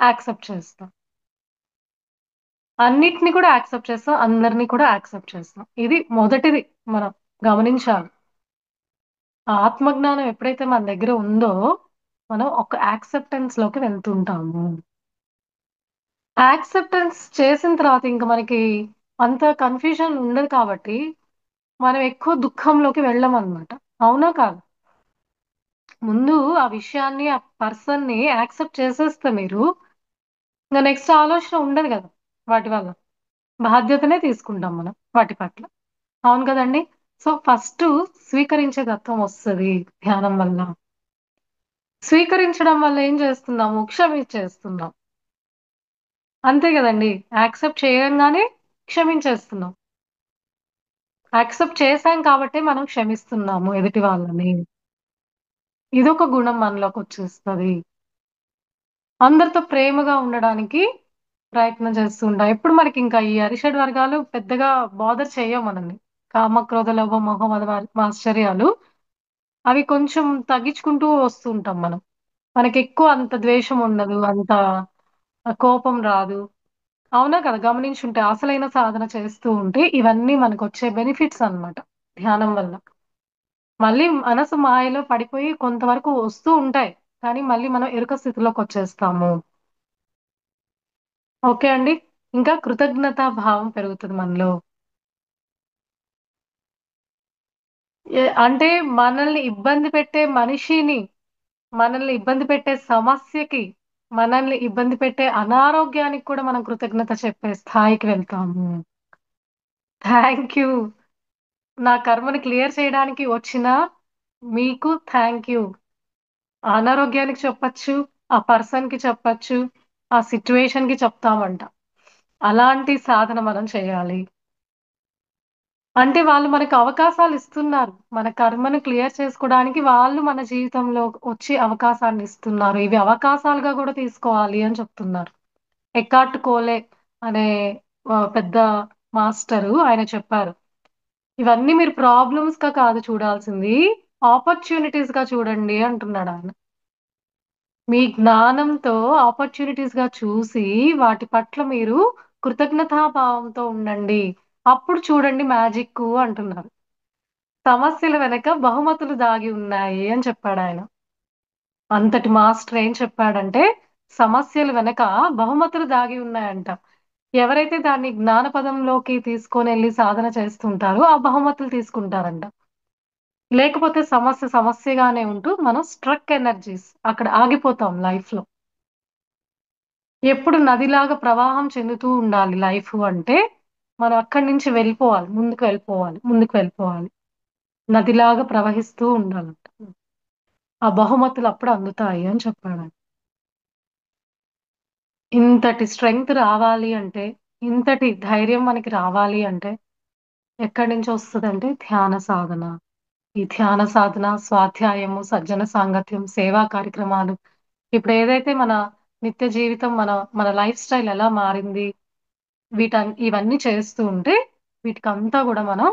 యాక్సెప్ట్ చేస్తాం. అన్నిటిని కూడా యాక్సెప్ట్ చేస్తాం. అందరిని కూడా యాక్సెప్ట్ చేస్తాం. ఇది మొదటిది మనం గమనించాలి. ఆ ఆత్మజ్ఞానం ఎప్పుడైతే మన దగ్గర ఉందో, మనం ఒక యాక్సెప్టెన్స్‌లోకి వెళ్తుంటాము. యాక్సెప్టెన్స్ చేసిన తర్వాత ఇంక మనకి అంత కన్‌ఫ్యూజన్ ఉండదు కాబట్టి, మనం ఎక్కువ దుఃఖంలోకి వెళ్ళమనమాట. అవునా? కాదా? ముందు ఆ విషయాన్ని, ఆ పర్సన్‌ని యాక్సెప్ట్ చేసేస్తే మీరు, ఇంక నెక్స్ట్ ఆలోచన ఉండదు గదా! వాటి వల్ల. బాధ్యతనే తీసుకుంటాం మనం వాటి పట్ల. అవును కదండీ! సో, ఫస్టు స్వీకరించే తత్వం వస్తది ధ్యానం వల్ల. స్వీకరించడం వల్ల ఏం చేస్తున్నాము? క్షమించేస్తున్నాం. అంతే గదండీ! యాక్సెప్ట్ చేయంగానే క్షమించేస్తున్నాం. యాక్సెప్ట్ చేసాం కాబట్టే మనం క్షమిస్తున్నాము ఎదుటి వాళ్ళని. ఇదొక గుణం మనలోకొచ్చేస్తది. అందరితో ప్రేమగా ఉండడానికి ప్రయత్నం చేస్తూ ఉంటాం. ఎప్పుడు మనకింకా ఈ అరిషడ్ వర్గాలు పెద్దగా బాదర్ చెయ్యవు మనల్ని. కామ, క్రోధ, లోభ, మోహ, మద మాత్సర్యాలు అవి కొంచెం తగ్గించుకుంటూ వస్తూ ఉంటాం మనం. మనకెక్కువ అంత ద్వేషం ఉండదు. అంత కోపం రాదు. అవునా కదా! గమనించుంటే అసలైన సాధన చేస్తూ ఉంటే ఇవన్నీ మనకొచ్చే బెనిఫిట్స్ అన్నమాట ధ్యానం వల్ల. మళ్ళీ మనసు మాయలో పడిపోయి కొంతవరకు వస్తూ ఉంటాయి. కానీ మళ్ళీ మనం ఎరుక స్థితిలోకొచ్చేస్తాము. ఓకే అండి. ఇంకా కృతజ్ఞతా భావం పెరుగుతది మనలో. అంటే మనల్ని ఇబ్బంది పెట్టే మనిషిని, మనల్ని ఇబ్బంది పెట్టే సమస్యకి, మనల్ని ఇబ్బంది పెట్టే అనారోగ్యానికి కూడా మనం కృతజ్ఞత చెప్పే స్థాయికి వెళ్తాము. Thank you. నా కర్మని క్లియర్ చేయడానికి వచ్చిన మీకు థాంక్ యూ. ఆ అనారోగ్యానికి చెప్పచ్చు. ఆ పర్సన్‌కి చెప్పచ్చు. ఆ సిట్యుయేషన్‌కి చెప్తామంట. అలాంటి సాధన మనం చేయాలి. అంటే వాళ్ళు మనకు అవకాశాలిస్తున్నారు. మన కర్మను క్లియర్ చేసుకోవడానికి వాళ్ళు మన జీవితంలో వచ్చి అవకాశాన్నిస్తున్నారు. ఇవి అవకాశాలుగా గూడా తీసుకోవాలి అని చెప్తున్నారు. ఎకార్ట్ టోలే అనే పెద్ద మాస్టరు ఆయన చెప్పారు. ఇవన్నీ మీరు ప్రాబ్లమ్స్‌గా కాదు చూడాల్సింది. ఆపర్చునిటీస్‌గా చూడండి అంటున్నాడాయన. మీ జ్ఞానంతో ఆపర్చునిటీస్‌గా చూసి వాటి పట్ల మీరు కృతజ్ఞతాభావంతో ఉండండి. అప్పుడు చూడండి మ్యాజిక్కు అంటున్నారు. సమస్యల వెనక బహుమతులు దాగి ఉన్నాయి అని చెప్పాడాయన. అంతటి మాస్టర్ ఏం చెప్పాడంటే, సమస్యల వెనక బహుమతులు దాగి ఉన్నాయంట. ఎవరైతే దాన్ని జ్ఞానపదంలోకి తీసుకొనెళ్లి సాధన చేస్తుంటారో, ఆ బహుమతులు తీసుకుంటారంట. లేకపోతే సమస్య సమస్యగానే ఉంటూ మనం స్ట్రక్ ఎనర్జీస్ అక్కడ ఆగిపోతాం లైఫ్‌లో. ఎప్పుడు నదిలాగా ప్రవాహం చెందుతూ ఉండాలి లైఫు అంటే, మనం అక్కడి నుంచి వెళ్ళిపోవాలి. ముందుకు వెళ్ళిపోవాలి. ముందుకు వెళ్ళిపోవాలి. నదిలాగా ప్రవహిస్తూ ఉండాలంట. ఆ బహుమతులు అప్పుడు అందుతాయి అని చెప్పాడాయన. ఇంతటి స్ట్రెంగ్త్ రావాలి అంటే, ఇంతటి ధైర్యం మనకి రావాలి అంటే, ఎక్కడి నుంచి వస్తదంటే ధ్యాన సాధన. ఈ ధ్యాన సాధన, స్వాధ్యాయము, సజ్జన సాంగత్యం, సేవా కార్యక్రమాలు, ఇప్పుడు ఏదైతే మన నిత్య జీవితం, మన మన లైఫ్ స్టైల్ ఎలా మారింది, ఇవన్నీ చేస్తూ ఉంటే వీటికంతా కూడా మనం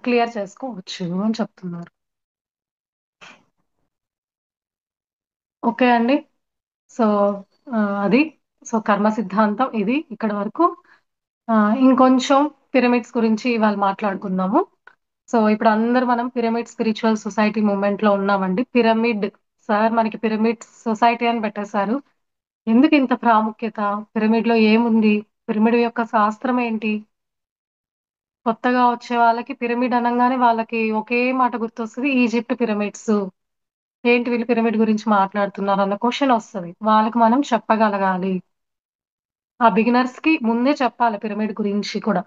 క్లియర్ చేసుకోవచ్చు అని చెప్తున్నారు. ఓకే అండి. సో ఆ, అది సో కర్మ సిద్ధాంతం ఇది ఇక్కడ వరకు. ఆ, ఇంకొంచెం పిరమిడ్స్ గురించి ఇవాళ మాట్లాడుకుందాము. సో ఇప్పుడు అందరు మనం పిరమిడ్ స్పిరిచువల్ సొసైటీ మూవ్మెంట్ లో ఉన్నామండి. పిరమిడ్ సార్ మనకి పిరమిడ్ సొసైటీ అని పెట్టేశారు. ఎందుకు ఇంత ప్రాముఖ్యత? పిరమిడ్ లో ఏముంది? పిరమిడ్ యొక్క శాస్త్రం ఏంటి? కొత్తగా వచ్చే వాళ్ళకి పిరమిడ్ అనగానే వాళ్ళకి ఒకే మాట గుర్తొస్తుంది, ఈజిప్ట్ పిరమిడ్స్. ఏంటి వీళ్ళు పిరమిడ్ గురించి మాట్లాడుతున్నారు అన్న క్వశ్చన్ వస్తుంది. వాళ్ళకి మనం చెప్పగలగాలి. ఆ బిగినర్స్ కి ముందే చెప్పాలి పిరమిడ్ గురించి కూడా.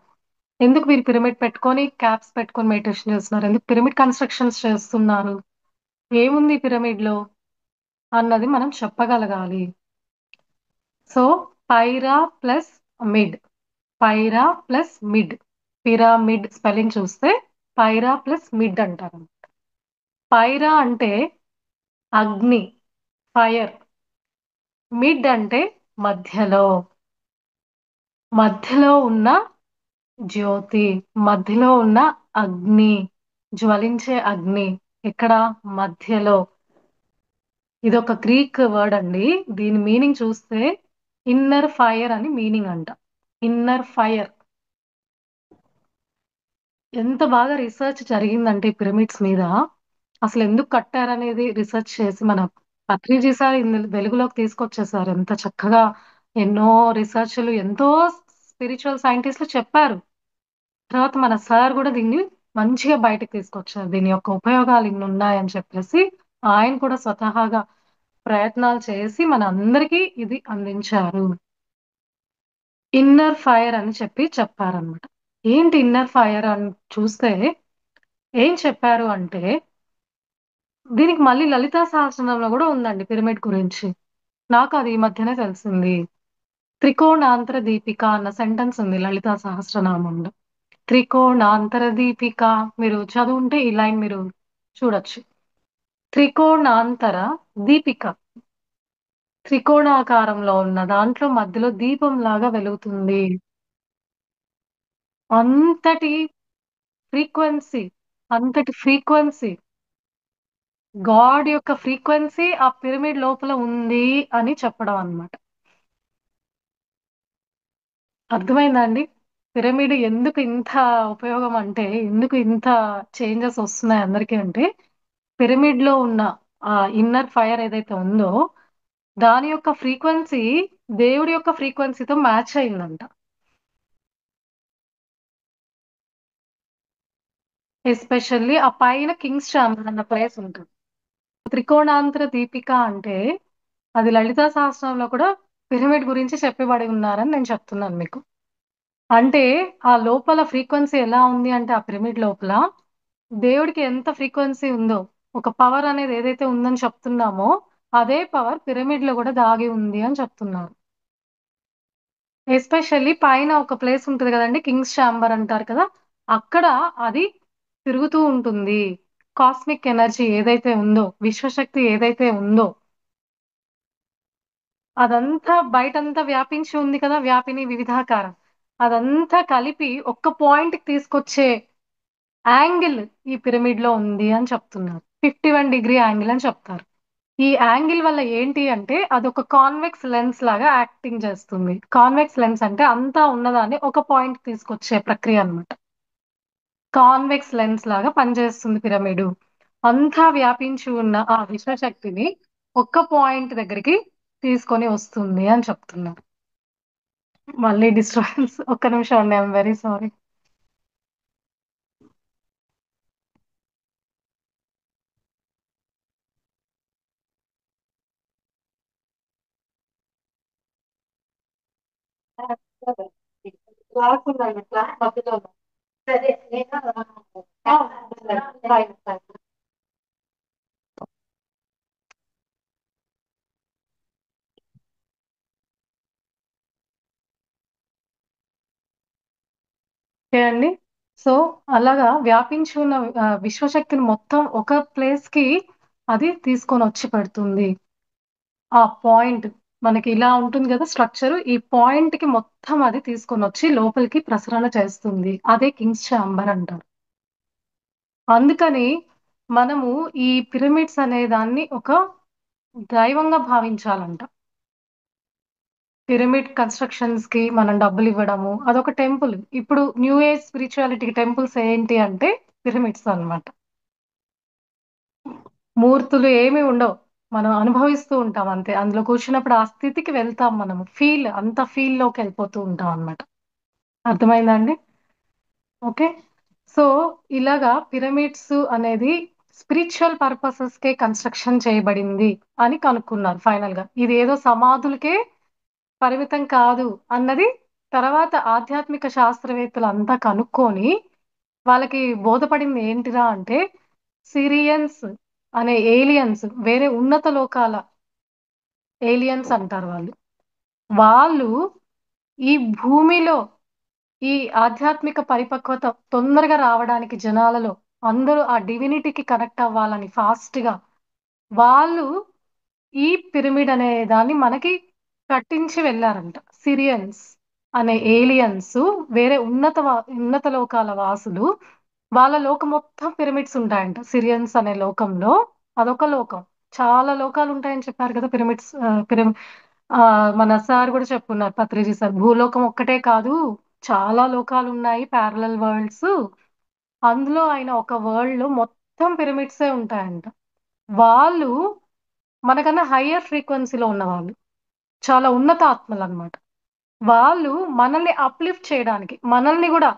ఎందుకు మీరు పిరమిడ్ పెట్టుకొని క్యాప్స్ పెట్టుకొని మెడిటేషన్ చేస్తున్నారు, ఎందుకు పిరమిడ్ కన్స్ట్రక్షన్స్ చేస్తున్నారు, ఏముంది పిరమిడ్ లో అన్నది మనం చెప్పగలగాలి. So pyra plus mid, pyra plus mid, pyramid spelling చూస్తే పైరా ప్లస్ మిడ్ అంటారు. పైరా అంటే అగ్ని, ఫైర్. మిడ్ అంటే మధ్యలో, మధ్యలో ఉన్న జ్యోతి, మధ్యలో ఉన్న అగ్ని, జ్వలించే అగ్ని. ఎక్కడ? మధ్యలో. ఇది ఒక గ్రీక్ వర్డ్ అండి. దీని మీనింగ్ చూస్తే ఇన్నర్ ఫైర్ అని మీనింగ్ అంట. Inner fire. ఎంత బాగా రీసెర్చ్ జరిగిందంటే పిరమిడ్స్ మీద, అసలు ఎందుకు కట్టారనేది రీసెర్చ్ చేసి మన పత్రిజీ సార్ వెలుగులోకి తీసుకొచ్చేసారు. ఎంత చక్కగా ఎన్నో రీసెర్చ్లు, ఎంతో స్పిరిచువల్ సైంటిస్టులు చెప్పారు. తర్వాత మన సార్ కూడా దీన్ని మంచిగా బయటకు తీసుకొచ్చారు. దీని యొక్క ఉపయోగాలు ఇన్ని ఉన్నాయని చెప్పేసి ఆయన కూడా స్వతహాగా ప్రయత్నాలు చేసి మన అందరికీ ఇది అందించారు. ఇన్నర్ ఫైర్ అని చెప్పి చెప్పారనమాట. ఏంటి ఇన్నర్ ఫైర్ అని చూస్తే ఏం చెప్పారు అంటే, దీనికి మళ్ళీ లలితా సహస్రనామంలో కూడా ఉందండి పిరమిడ్ గురించి. నాకు అది ఈ మధ్యనే తెలిసింది. త్రికోణాంతర దీపిక అన్న సెంటెన్స్ ఉంది లలితా సహస్రనామంలో. త్రికోణాంతర దీపిక, మీరు చదువుంటే ఈ లైన్ మీరు చూడొచ్చు. త్రికోణాంతర దీపిక, త్రికోణాకారంలో ఉన్న దాంట్లో మధ్యలో దీపం లాగా వెలుగుతుంది. అంతటి ఫ్రీక్వెన్సీ, అంతటి ఫ్రీక్వెన్సీ, గాడ్ యొక్క ఫ్రీక్వెన్సీ ఆ పిరమిడ్ లోపల ఉంది అని చెప్పడం అన్నమాట. అర్థమైందా అండి? పిరమిడ్ ఎందుకు ఇంత ఉపయోగం అంటే, ఎందుకు ఇంత చేంజెస్ వస్తున్నాయి అందరికీ అంటే, పిరమిడ్ లో ఉన్న ఆ ఇన్నర్ ఫైర్ ఏదైతే ఉందో దాని యొక్క ఫ్రీక్వెన్సీ దేవుడి యొక్క ఫ్రీక్వెన్సీతో మ్యాచ్ అయిందంట. ఎస్పెషల్లీ ఆ పైన కింగ్స్ ఛాంబర్ అన్న ప్లేస్ ఉంటుంది. త్రికోణాంతర దీపిక అంటే అది లలితా సహస్రంలో కూడా పిరమిడ్ గురించి చెప్పబడి ఉన్నారని నేను చెప్తున్నాను మీకు. అంటే ఆ లోపల ఫ్రీక్వెన్సీ ఎలా ఉంది అంటే, ఆ పిరమిడ్ లోపల దేవుడికి ఎంత ఫ్రీక్వెన్సీ ఉందో, ఒక పవర్ అనేది ఏదైతే ఉందని చెప్తున్నామో అదే పవర్ పిరమిడ్ లో కూడా దాగి ఉంది అని చెప్తున్నారు. ఎస్పెషల్లీ పైన ఒక ప్లేస్ ఉంటుంది కదండి, కింగ్స్ ఛాంబర్ అంటారు కదా, అక్కడ అది తిరుగుతూ ఉంటుంది. కాస్మిక్ ఎనర్జీ ఏదైతే ఉందో, విశ్వశక్తి ఏదైతే ఉందో అదంతా బయటంతా వ్యాపించి ఉంది కదా, వ్యాపిని వివిధాకారం. అదంతా కలిపి ఒక్క పాయింట్ కి తీసుకొచ్చే యాంగిల్ ఈ పిరమిడ్ లో ఉంది అని చెప్తున్నారు. 51 డిగ్రీ యాంగిల్ అని చెప్తారు. ఈ యాంగిల్ వల్ల ఏంటి అంటే అదొక కాన్వెక్స్ లెన్స్ లాగా యాక్టింగ్ చేస్తుంది. కాన్వెక్స్ లెన్స్ అంటే అంతా ఉన్నదాన్ని ఒక పాయింట్ తీసుకొచ్చే ప్రక్రియ అన్నమాట. కాన్వెక్స్ లెన్స్ లాగా పనిచేస్తుంది పిరమిడ్. అంతా వ్యాపించి ఉన్న ఆ విశ్వశక్తిని ఒక్క పాయింట్ దగ్గరికి తీసుకొని వస్తుంది అని చెప్తున్నారు. మళ్ళీ డిస్టర్బెన్స్, ఒక్క నిమిషం అండి, ఐఎమ్ వెరీ సారీ. క్లాస్ ఉందండి, క్లాస్ మధ్యలో ఉంది. సరే, బాయ్. ఓకే అండి. సో అలాగా వ్యాపించి ఉన్న విశ్వశక్తిని మొత్తం ఒక ప్లేస్ కి అది తీసుకొని వచ్చి పెడుతుంది. ఆ పాయింట్ మనకి ఇలా ఉంటుంది కదా స్ట్రక్చర్, ఈ పాయింట్ కి మొత్తం అది తీసుకొని వచ్చి లోపలికి ప్రసరణ చేస్తుంది. అదే కింగ్స్ ఛాంబర్ అంటారు. అందుకని మనము ఈ పిరమిడ్స్ అనే దాన్ని ఒక దైవంగా భావించాలంట. పిరమిడ్ కన్స్ట్రక్షన్స్ కి మనం డబ్బులు ఇవ్వడము అదొక టెంపుల్. ఇప్పుడు న్యూ ఏజ్ స్పిరిచువాలిటీకి టెంపుల్స్ ఏంటి అంటే పిరమిడ్స్ అన్నమాట. మూర్తులు ఏమి ఉండవు, మనం అనుభవిస్తూ ఉంటాం అంతే. అందులో కూర్చున్నప్పుడు ఆ స్థితికి వెళ్తాం, మనము అంత ఫీల్ లోకి వెళ్ళిపోతూ ఉంటాం అన్నమాట. అర్థమైందా అండి? ఓకే. సో ఇలాగా పిరమిడ్స్ అనేది స్పిరిచువల్ పర్పసెస్ కే కన్స్ట్రక్షన్ చేయబడింది అని కనుక్కున్నారు ఫైనల్ గా. ఇది ఏదో సమాధులకే పరిమితం కాదు అన్నది తర్వాత ఆధ్యాత్మిక శాస్త్రవేత్తలు అంతా కనుక్కొని వాళ్ళకి బోధపడింది ఏంటిరా అంటే, సిరియన్స్ అనే ఏలియన్స్, వేరే ఉన్నత లోకాల ఏలియన్స్ అంటారు వాళ్ళు. వాళ్ళు ఈ భూమిలో ఈ ఆధ్యాత్మిక పరిపక్వత తొందరగా రావడానికి జనాలలో అందరూ ఆ డివినిటీకి కనెక్ట్ అవ్వాలని ఫాస్ట్ గా వాళ్ళు ఈ పిరమిడ్ అనే దాన్ని మనకి కట్టించి వెళ్ళారంట. సిరియన్స్ అనే ఏలియన్స్, వేరే ఉన్నత లోకాల వాసులు, వాళ్ళ లోకం మొత్తం పిరమిడ్స్ ఉంటాయంట. సిరియన్స్ అనే లోకంలో అదొక లోకం. చాలా లోకాలు ఉంటాయని చెప్పారు కదా పిరమిడ్స్. ఆ, మన సార్ కూడా చెప్పున్నారు, పత్రిజీ సార్. భూలోకం ఒక్కటే కాదు, చాలా లోకాలు ఉన్నాయి, ప్యారలల్ వరల్డ్స్. అందులో ఆయన ఒక వరల్డ్ లో మొత్తం పిరమిడ్సే ఉంటాయంట. వాళ్ళు మనకన్నా హయ్యర్ ఫ్రీక్వెన్సీలో ఉన్నవాళ్ళు, చాలా ఉన్నత ఆత్మలు అన్నమాట. వాళ్ళు మనల్ని అప్లిఫ్ట్ చేయడానికి, మనల్ని కూడా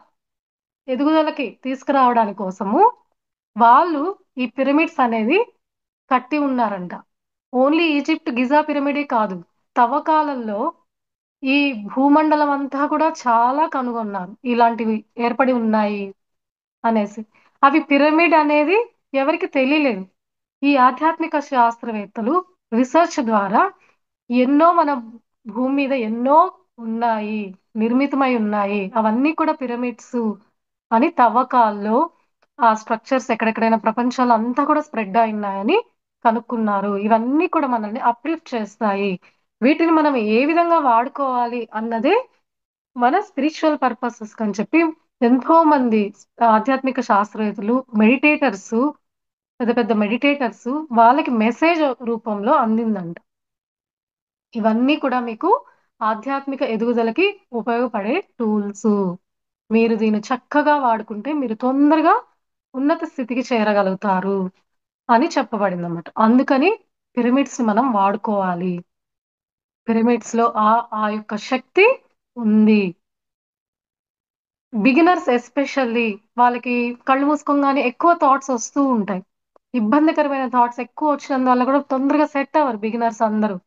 ఎదుగుదలకి తీసుకురావడానికి కోసము వాళ్ళు ఈ పిరమిడ్స్ అనేది కట్టి ఉన్నారంట. ఓన్లీ ఈజిప్ట్ గిజా పిరమిడే కాదు, తవ్వకాలలో ఈ భూమండలం అంతా కూడా చాలా కనుగొన్నారు ఇలాంటివి ఏర్పడి ఉన్నాయి అనేసి. అవి పిరమిడ్ అనేది ఎవరికి తెలియలేదు. ఈ ఆధ్యాత్మిక శాస్త్రవేత్తలు రీసెర్చ్ ద్వారా ఎన్నో మన భూమి మీద ఎన్నో ఉన్నాయి, నిర్మితమై ఉన్నాయి, అవన్నీ కూడా పిరమిడ్స్ అని తవ్వకాల్లో ఆ స్ట్రక్చర్స్ ఎక్కడెక్కడైనా ప్రపంచంలో అంతా కూడా స్ప్రెడ్ అయినాయని కనుక్కున్నారు. ఇవన్నీ కూడా మనల్ని అప్లిఫ్ట్ చేస్తాయి. వీటిని మనం ఏ విధంగా వాడుకోవాలి అన్నదే మన స్పిరిచువల్ పర్పసెస్ అని చెప్పి ఎంతో మంది ఆధ్యాత్మిక శాస్త్రవేత్తలు, మెడిటేటర్స్, పెద్ద పెద్ద మెడిటేటర్స్ వాళ్ళకి మెసేజ్ రూపంలో అందిందంట. ఇవన్నీ కూడా మీకు ఆధ్యాత్మిక ఎదుగుదలకి ఉపయోగపడే టూల్స్. మీరు దీన్ని చక్కగా వాడుకుంటే మీరు తొందరగా ఉన్నత స్థితికి చేరగలుగుతారు అని చెప్పబడింది అన్నమాట. అందుకని పిరమిడ్స్ మనం వాడుకోవాలి. పిరమిడ్స్ లో ఆ యొక్క శక్తి ఉంది. బిగినర్స్ ఎస్పెషల్లీ వాళ్ళకి కళ్ళు మూసుకోగానే ఎక్కువ థాట్స్ వస్తూ ఉంటాయి. ఇబ్బందికరమైన థాట్స్ ఎక్కువ వచ్చినందువల్ల కూడా తొందరగా సెట్ అవ్వరు బిగినర్స్ అందరూ.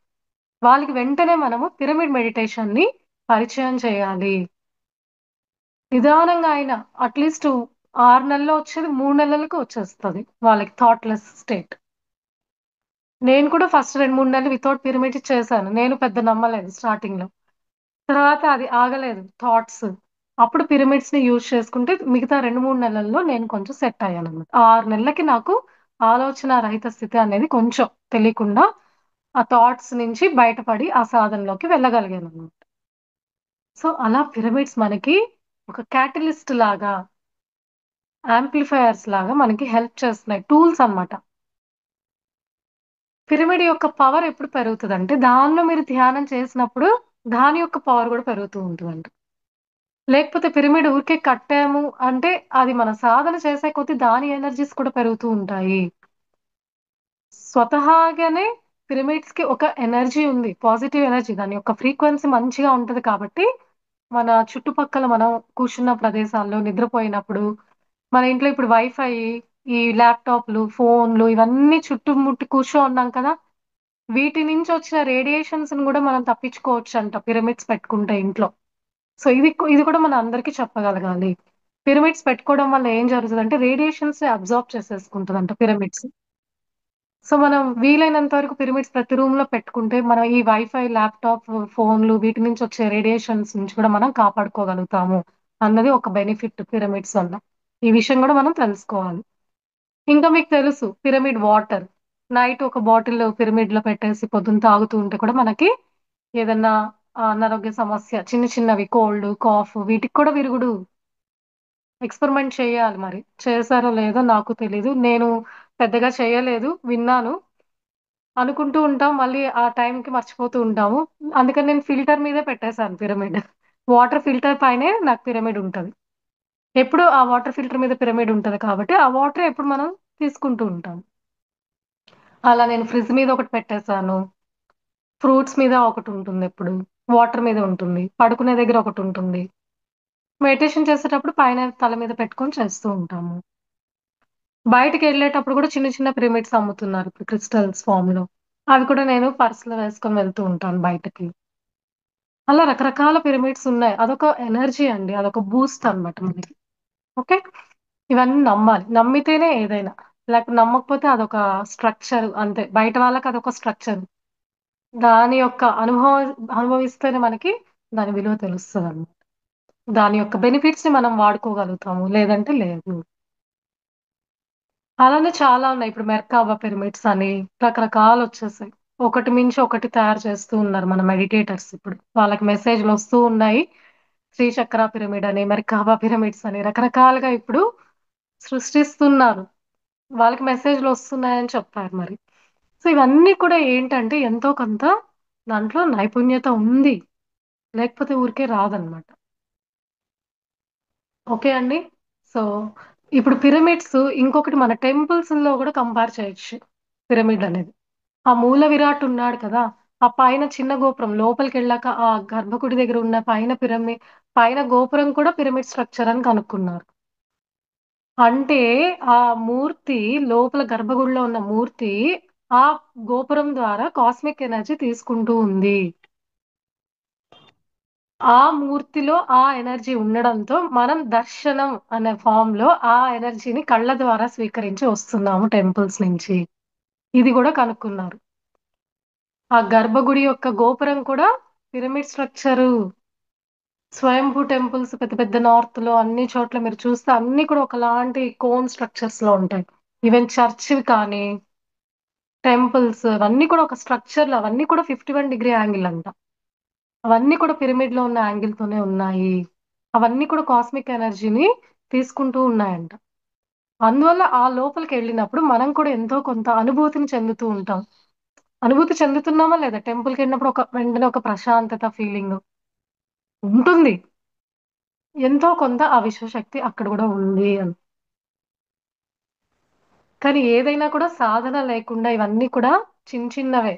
వాళ్ళకి వెంటనే మనము పిరమిడ్ మెడిటేషన్ ని పరిచయం చేయాలి. నిదానంగా అయినా అట్లీస్ట్ 6 నెలల్లో వచ్చేది 3 నెలలకు వచ్చేస్తుంది వాళ్ళకి థాట్లెస్ స్టేట్. నేను కూడా ఫస్ట్ 2-3 నెలలు వితౌట్ పిరమిడ్ చేశాను. నేను పెద్ద నమ్మలేదు స్టార్టింగ్ లో. తర్వాత అది ఆగలేదు థాట్స్. అప్పుడు పిరమిడ్స్ ని యూజ్ చేసుకుంటే మిగతా 2-3 నెలల్లో నేను కొంచెం సెట్ అయ్యాను అనమాట. 6 నెలలకి నాకు ఆలోచన రహిత స్థితి అనేది కొంచెం తెలియకుండా ఆ థాట్స్ నుంచి బయటపడి ఆ సాధనలోకి వెళ్ళగలిగాను అనమాట. సో అలా పిరమిడ్స్ మనకి ఒక క్యాటలిస్ట్ లాగా, యాంప్లిఫైయర్స్ లాగా మనకి హెల్ప్ చేస్తున్నాయి, టూల్స్ అన్నమాట. పిరమిడ్ యొక్క పవర్ ఎప్పుడు పెరుగుతుంది అంటే దానిలో మీరు ధ్యానం చేసినప్పుడు దాని యొక్క పవర్ కూడా పెరుగుతూ ఉంటుందంట. లేకపోతే పిరమిడ్ ఊరికే కట్టాము అంటే అది మన సాధన చేసే కొద్దీ దాని ఎనర్జీస్ కూడా పెరుగుతూ ఉంటాయి. స్వతహాగానే పిరమిడ్స్ కి ఒక ఎనర్జీ ఉంది, పాజిటివ్ ఎనర్జీ. దాని యొక్క ఫ్రీక్వెన్సీ మంచిగా ఉంటది కాబట్టి మన చుట్టుపక్కల మనం కూర్చున్న ప్రదేశాల్లో, నిద్రపోయినప్పుడు, మన ఇంట్లో ఇప్పుడు వైఫై, ఈ ల్యాప్టాప్లు, ఫోన్లు ఇవన్నీ చుట్టుముట్టి కూర్చో ఉన్నాం కదా, వీటి నుంచి వచ్చిన రేడియేషన్స్ ని కూడా మనం తప్పించుకోవచ్చు అంట పిరమిడ్స్ పెట్టుకుంటే ఇంట్లో. సో ఇది కూడా మన అందరికీ చెప్పగలగాలి. పిరమిడ్స్ పెట్టుకోవడం వల్ల ఏం జరుగుతుందంటే రేడియేషన్స్ ని అబ్జార్బ్ చేసేసుకుంటుందంట పిరమిడ్స్. సో మనం వీలైనంత వరకు పిరమిడ్స్ ప్రతి రూమ్ లో పెట్టుకుంటే మనం ఈ వైఫై, ల్యాప్టాప్, ఫోన్లు వీటి నుంచి వచ్చే రేడియేషన్స్ నుంచి కూడా మనం కాపాడుకోగలుగుతాము అన్నది ఒక బెనిఫిట్ పిరమిడ్స్ వల్ల. ఈ విషయం కూడా మనం తెలుసుకోవాలి. ఇంకా మీకు తెలుసు పిరమిడ్ వాటర్. నైట్ ఒక బాటిల్ పిరమిడ్ లో పెట్టేసి పొద్దున్న తాగుతూ ఉంటే కూడా మనకి ఏదన్నా అనారోగ్య సమస్య చిన్న చిన్నవి కోల్డ్ కాఫ్ వీటికి కూడా విరుగుడు. ఎక్స్పెరిమెంట్ చేయాలి మరి. చేశారో లేదో నాకు తెలీదు. నేను పెద్దగా చేయలేదు. విన్నాను. అనుకుంటూ ఉంటాం. మళ్ళీ ఆ టైంకి మర్చిపోతూ ఉంటాము. అందుకని నేను ఫిల్టర్ మీదే పెట్టేసాను పిరమిడ్. వాటర్ ఫిల్టర్ పైనే నాకు పిరమిడ్ ఉంటది. ఎప్పుడు ఆ వాటర్ ఫిల్టర్ మీద పిరమిడ్ ఉంటది కాబట్టి, ఆ వాటరే ఎప్పుడు మనం తీసుకుంటూ ఉంటాం. అలా నేను ఫ్రిడ్జ్ మీద ఒకటి పెట్టేసాను. ఫ్రూట్స్ మీద ఒకటుంటుందెప్పుడు. వాటర్ మీద ఉంటుంది. పడుకునే దగ్గర ఒకటుంటుంది. మెడిటేషన్ చేసేటప్పుడు పైన తల మీద పెట్టుకొని చేస్తూ ఉంటాము. బయటికెళ్ళేటప్పుడు కూడా చిన్న చిన్న పిరమిడ్స్ అమ్ముతున్నారు ఇప్పుడు క్రిస్టల్స్ ఫార్మ్‌లో. అవి కూడా నేను పర్స్‌లో వేసుకొని వెళ్తూ ఉంటాను బయటకి. అలా రకరకాల పిరమిడ్స్ ఉన్నాయి. అదొక ఎనర్జీ అండి. అదొక బూస్ట్ అన్నమాట మనకి. ఓకే. ఇవన్నీ నమ్మాలి. నమ్మితేనే ఏదైనా. లేకపోతే నమ్మకపోతే అదొక స్ట్రక్చర్ అంతే. బయట వాళ్ళకి అదొక స్ట్రక్చర్. దాని యొక్క అనుభవిస్తేనే మనకి దాని విలువ తెలుస్తదన్నమాట. దాని యొక్క బెనిఫిట్స్‌ని మనం వాడుకోగలుగుతాము. లేదంటే లేదు. అలానే చాలా ఉన్నాయి. ఇప్పుడు మెర్కాబా పిరమిడ్స్ అని రకరకాలొచ్చేసాయి. ఒకటి మించి ఒకటి తయారు చేస్తూ ఉన్నారు మన మెడిటేటర్స్ ఇప్పుడు. వాళ్ళకి మెసేజ్‌లొస్తూ ఉన్నాయి. శ్రీచక్ర పిరమిడ్ అని, మెర్కాబా పిరమిడ్స్ అని రకరకాలుగా ఇప్పుడు సృష్టిస్తున్నారు. వాళ్ళకి మెసేజ్‌లొస్తున్నాయని చెప్పారు మరి. సో, ఇవన్నీ కూడా ఏంటంటే ఎంతో కొంత దాంట్లో నైపుణ్యత ఉంది. లేకపోతే ఊరికే రాదనమాట. ఓకే అండి. సో, ఇప్పుడు పిరమిడ్స్ ఇంకొకటి మన టెంపుల్స్‌లో గూడా కంపేర్ చేయొచ్చు. పిరమిడ్ అనేది. ఆ మూల విరాట్ ఉన్నాడు కదా! ఆ పైన చిన్న గోపురం లోపలికెళ్ళాక ఆ గర్భగుడి దగ్గర ఉన్న పైన గోపురం కూడా పిరమిడ్ స్ట్రక్చర్ అని కనుక్కున్నారు. అంటే ఆ మూర్తి లోపల గర్భగుడిలో ఉన్న మూర్తి ఆ గోపురం ద్వారా కాస్మిక్ ఎనర్జీ తీసుకుంటూ ఉంది. ఆ మూర్తిలో ఆ ఎనర్జీ ఉండడంతో మనం దర్శనం అనే ఫార్మ్‌లో ఆ ఎనర్జీని కళ్ళ ద్వారా స్వీకరించి వస్తున్నాము టెంపుల్స్ నుంచి. ఇది గూడా కనుక్కున్నారు. ఆ గర్భగుడి యొక్క గోపురం కూడా పిరమిడ్ స్ట్రక్చరు. స్వయంభూ టెంపుల్స్ పెద్ద పెద్ద నార్త్‌లో అన్ని చోట్ల మీరు చూస్తే అన్నీ కూడా ఒకలాంటి కోన్ స్ట్రక్చర్స్‌లో ఉంటాయి. ఈవెన్ చర్చివి కానీ, టెంపుల్స్ అవన్నీ కూడా ఒక స్ట్రక్చర్‌లో అవన్నీ కూడా 51 డిగ్రీ యాంగిల్ అంట. అవన్నీ కూడా పిరమిడ్‌లో ఉన్న యాంగిల్‌తోనే ఉన్నాయి. అవన్నీ కూడా కాస్మిక్ ఎనర్జీని తీసుకుంటూ ఉన్నాయంట. అందువల్ల ఆ లోపలికెళ్ళినప్పుడు మనం కూడా ఎంతో కొంత అనుభూతిని చెందుతూ ఉంటాం. అనుభూతి చెందుతున్నామా లేదా? టెంపుల్‌కెళ్ళినప్పుడు వెంటనే ఒక ప్రశాంతత ఫీలింగు ఉంటుంది. ఎంతో కొంత ఆ విశ్వశక్తి అక్కడ గూడా ఉంది అని. కానీ ఏదైనా కూడా సాధన లేకుండా ఇవన్నీ కూడా చిన్నవే.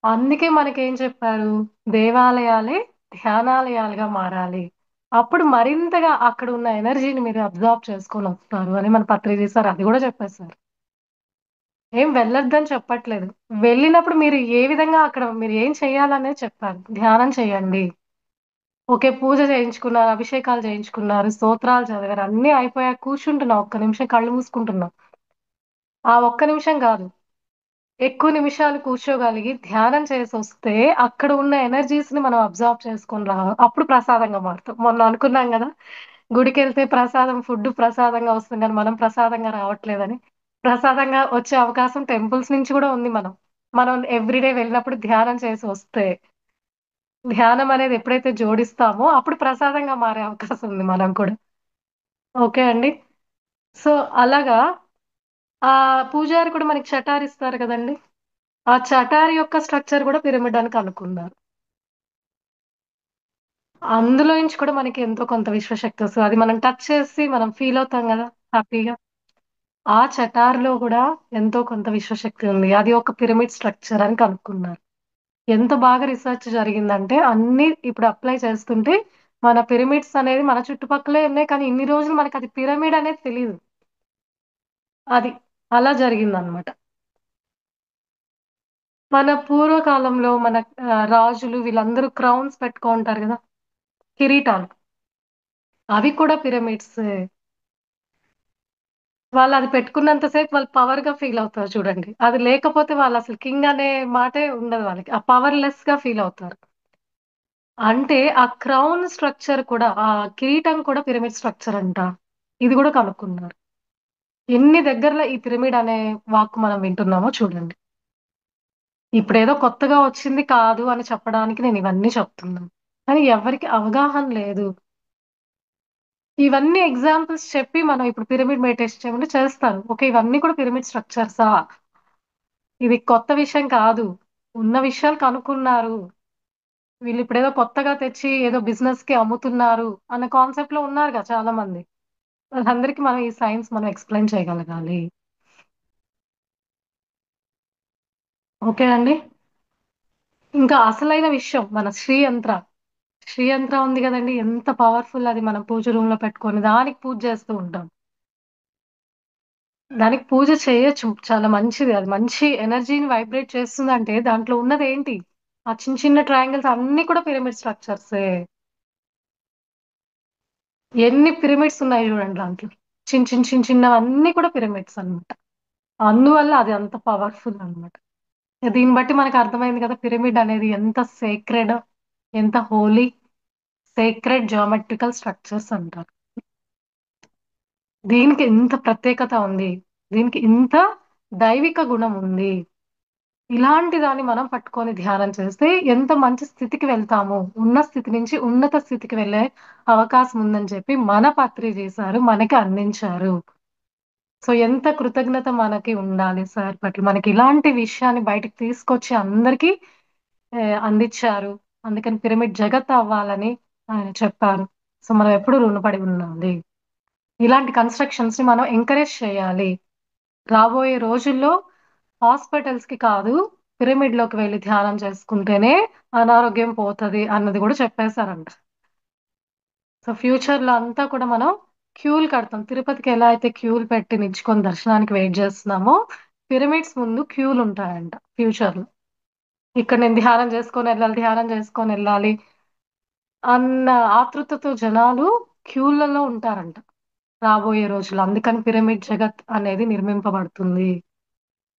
అందుకే మనకేం చెప్పారు? దేవాలయాలే ధ్యానాలయాలుగా మారాలి. అప్పుడు మరింతగా అక్కడున్న ఎనర్జీని మీరు అబ్జార్బ్ చేసుకొనొస్తారు అని మన పత్రిజీ సార్ అది గూడా చెప్పేసారు. ఏం వెళ్ళొద్దని చెప్పట్లేదు. వెళ్ళినప్పుడు మీరు ఏ విధంగా అక్కడ మీరు ఏం చేయాలనేది చెప్పారు. ధ్యానం చేయండి. ఓకే. పూజ చేయించుకున్నారు, అభిషేకాలు చేయించుకున్నారు, స్తోత్రాలు చదివారు. అన్నీ అయిపోయాక కూర్చుంటున్నాం. ఒక్క నిమిషం కళ్ళు మూసుకుంటున్నాం. ఆ ఒక్క నిమిషం గాదు. ఎక్కువ నిమిషాలు కూర్చోగలిగి ధ్యానం చేసొస్తే అక్కడ ఉన్న ఎనర్జీస్‌ని మనం అబ్జార్బ్ చేసుకొని అప్పుడు ప్రసాదంగా మారుతాం. మొన్న అనుకున్నాం గదా! గుడికెళ్తే ఫుడ్ ప్రసాదంగా వస్తుంది గానీ మనం ప్రసాదంగా రావట్లేదని. ప్రసాదంగా వచ్చే అవకాశం టెంపుల్స్ నుంచి గూడా ఉంది మనం ఎవ్రీడే వెళ్ళినప్పుడు ధ్యానం చేసి వస్తే, ధ్యానం అనేది ఎప్పుడైతే జోడిస్తామో అప్పుడు ప్రసాదంగా మారే అవకాశం ఉంది మనం కూడా. ఓకే అండి. సో, అలాగా పూజారి కూడా మనకి చటారిస్తారు గదండీ! ఆ చటారి యొక్క స్ట్రక్చర్ గూడా పిరమిడ్ అని కనుక్కున్నారు. అందులో నుంచి కూడా మనకి ఎంతో కొంత విశ్వశక్తి వస్తది. అది మనం టచ్ చేసి మనం ఫీల్ అవుతాం గదా! హ్యాపీగా. ఆ చటార్‌లో గూడా ఎంతో కొంత విశ్వశక్తి ఉంది. అది ఒక పిరమిడ్ స్ట్రక్చర్ అని కనుక్కున్నారు. ఎంత బాగా రిసర్చ్ జరిగిందంటే అన్నీ ఇప్పుడు అప్లై చేస్తుంటే మన పిరమిడ్స్ అనేది మన చుట్టుపక్కలే ఉన్నాయి. కానీ ఇన్ని రోజులు మనకది పిరమిడ్ అనేది తెలీదు. అది. అలా జరిగిందనమాట. మన పూర్వకాలంలో రాజులు వీళ్ళందరూ క్రౌన్స్ పెట్టుకుంటారు గదా! కిరీటాలు. అవి కూడా పిరమిడ్సే. వాళ్ళది పెట్టుకున్నంత సేపు వాళ్ళు పవర్‌గా ఫీల్ అవుతారు చూడండి. అది లేకపోతే వాళ్ళసలు కింగ్ అనే మాటే ఉండదు వాళ్ళకి. ఆ పవర్‌లెస్‌గా ఫీల్ అవుతారు. అంటే ఆ క్రౌన్ స్ట్రక్చర్ కూడా ఆ కిరీటం కూడా పిరమిడ్ స్ట్రక్చర్ అంట. ఇది కూడా కనుక్కున్నారు. ఎన్ని దగ్గరలో ఈ పిరమిడ్ అనే వాక్ మనం వింటున్నామో చూడండి. ఇప్పుడేదో కొత్తగా వచ్చింది కాదు అని చెప్పడానికి నేను ఇవన్నీ చెప్తున్నాను. కానీ ఎవరికి అవగాహన లేదు. ఇవన్నీ ఎగ్జాంపుల్స్ చెప్పి మనం ఇప్పుడు పిరమిడ్ మెడిటేషన్ చేయమంటే చేస్తారు. ఓకే, ఇవన్నీ కూడా పిరమిడ్ స్ట్రక్చర్సా? ఇది కొత్త విషయం కాదు. ఉన్న విషయాలు కనుక్కున్నారు. వీళ్ళు ఇప్పుడేదో కొత్తగా తెచ్చి ఏదో బిజినెస్ కి అమ్ముతున్నారు అన్న కాన్సెప్ట్ లో ఉన్నారుగా చాలా మంది. వాళ్ళందరికీ మనం ఈ సైన్స్ మనం ఎక్స్ప్లెయిన్ చేయగలగాలి. ఓకే అండి. ఇంకా అసలైన విషయం మన శ్రీ యంత్ర. శ్రీ యంత్ర ఉంది కదండి, ఎంత పవర్ఫుల్ అది. మనం పూజ రూమ్ లో పెట్టుకొని దానికి పూజ చేస్తూ ఉంటాం. దానికి పూజ చేయొచ్చు, చాలా మంచిది. అది మంచి ఎనర్జీని వైబ్రేట్ చేస్తుందంటే దాంట్లో ఉన్నది ఏంటి? ఆ చిన్న చిన్న ట్రయాంగిల్స్ అన్ని కూడా పిరమిడ్ స్ట్రక్చర్సే. ఎన్ని పిరమిడ్స్ ఉన్నాయి చూడండి దాంట్లో. చిన్న చిన్న చిన్న చిన్నవన్నీ కూడా పిరమిడ్స్ అన్నమాట. అందువల్ల అది అంత పవర్ఫుల్ అన్నమాట. దీన్ని బట్టి మనకు అర్థమైంది కదా, పిరమిడ్ అనేది ఎంత సేక్రెడ్, ఎంత హోలీ. సేక్రెడ్ జియోమెట్రికల్ స్ట్రక్చర్స్ అంటారు. దీనికి ఇంత ప్రత్యేకత ఉంది. దీనికి ఇంత దైవిక గుణం ఉంది. ఇలాంటి దాన్ని మనం పట్టుకొని ధ్యానం చేస్తే ఎంత మంచి స్థితికి వెళ్తాము. ఉన్న స్థితి నుంచి ఉన్నత స్థితికి వెళ్ళే అవకాశం ఉందని చెప్పి మన పత్రి చేశారు, మనకి అందించారు. సో ఎంత కృతజ్ఞత మనకి ఉండాలి సార్ పట్ల. మనకి ఇలాంటి విషయాన్ని బయటకు తీసుకొచ్చి అందరికీ అందించారు. అందుకని పిరమిడ్ జగత్ అవ్వాలని ఆయన చెప్పారు. సో మనం ఎప్పుడు రుణపడి ఉండాలి. ఇలాంటి కన్స్ట్రక్షన్స్ ని మనం ఎంకరేజ్ చేయాలి. రాబోయే రోజుల్లో హాస్పిటల్స్ కి కాదు, పిరమిడ్ లోకి వెళ్ళి ధ్యానం చేసుకుంటేనే అనారోగ్యం పోతది అన్నది కూడా చెప్పేశారంట. సో ఫ్యూచర్ లో అంతా కూడా మనం క్యూలు కడతాం. తిరుపతికి ఎలా అయితే క్యూలు పెట్టి నిల్చుకొని దర్శనానికి వెయిట్ చేస్తున్నామో, పిరమిడ్స్ ముందు క్యూలు ఉంటాయంట ఫ్యూచర్ లో. ఇక్కడ నేను ధ్యానం చేసుకొని వెళ్ళాలి, ధ్యానం చేసుకొని వెళ్ళాలి అన్న ఆతృతతో జనాలు క్యూలలో ఉంటారంట రాబోయే రోజులు. అందుకని పిరమిడ్ జగత్ అనేది నిర్మింపబడుతుంది.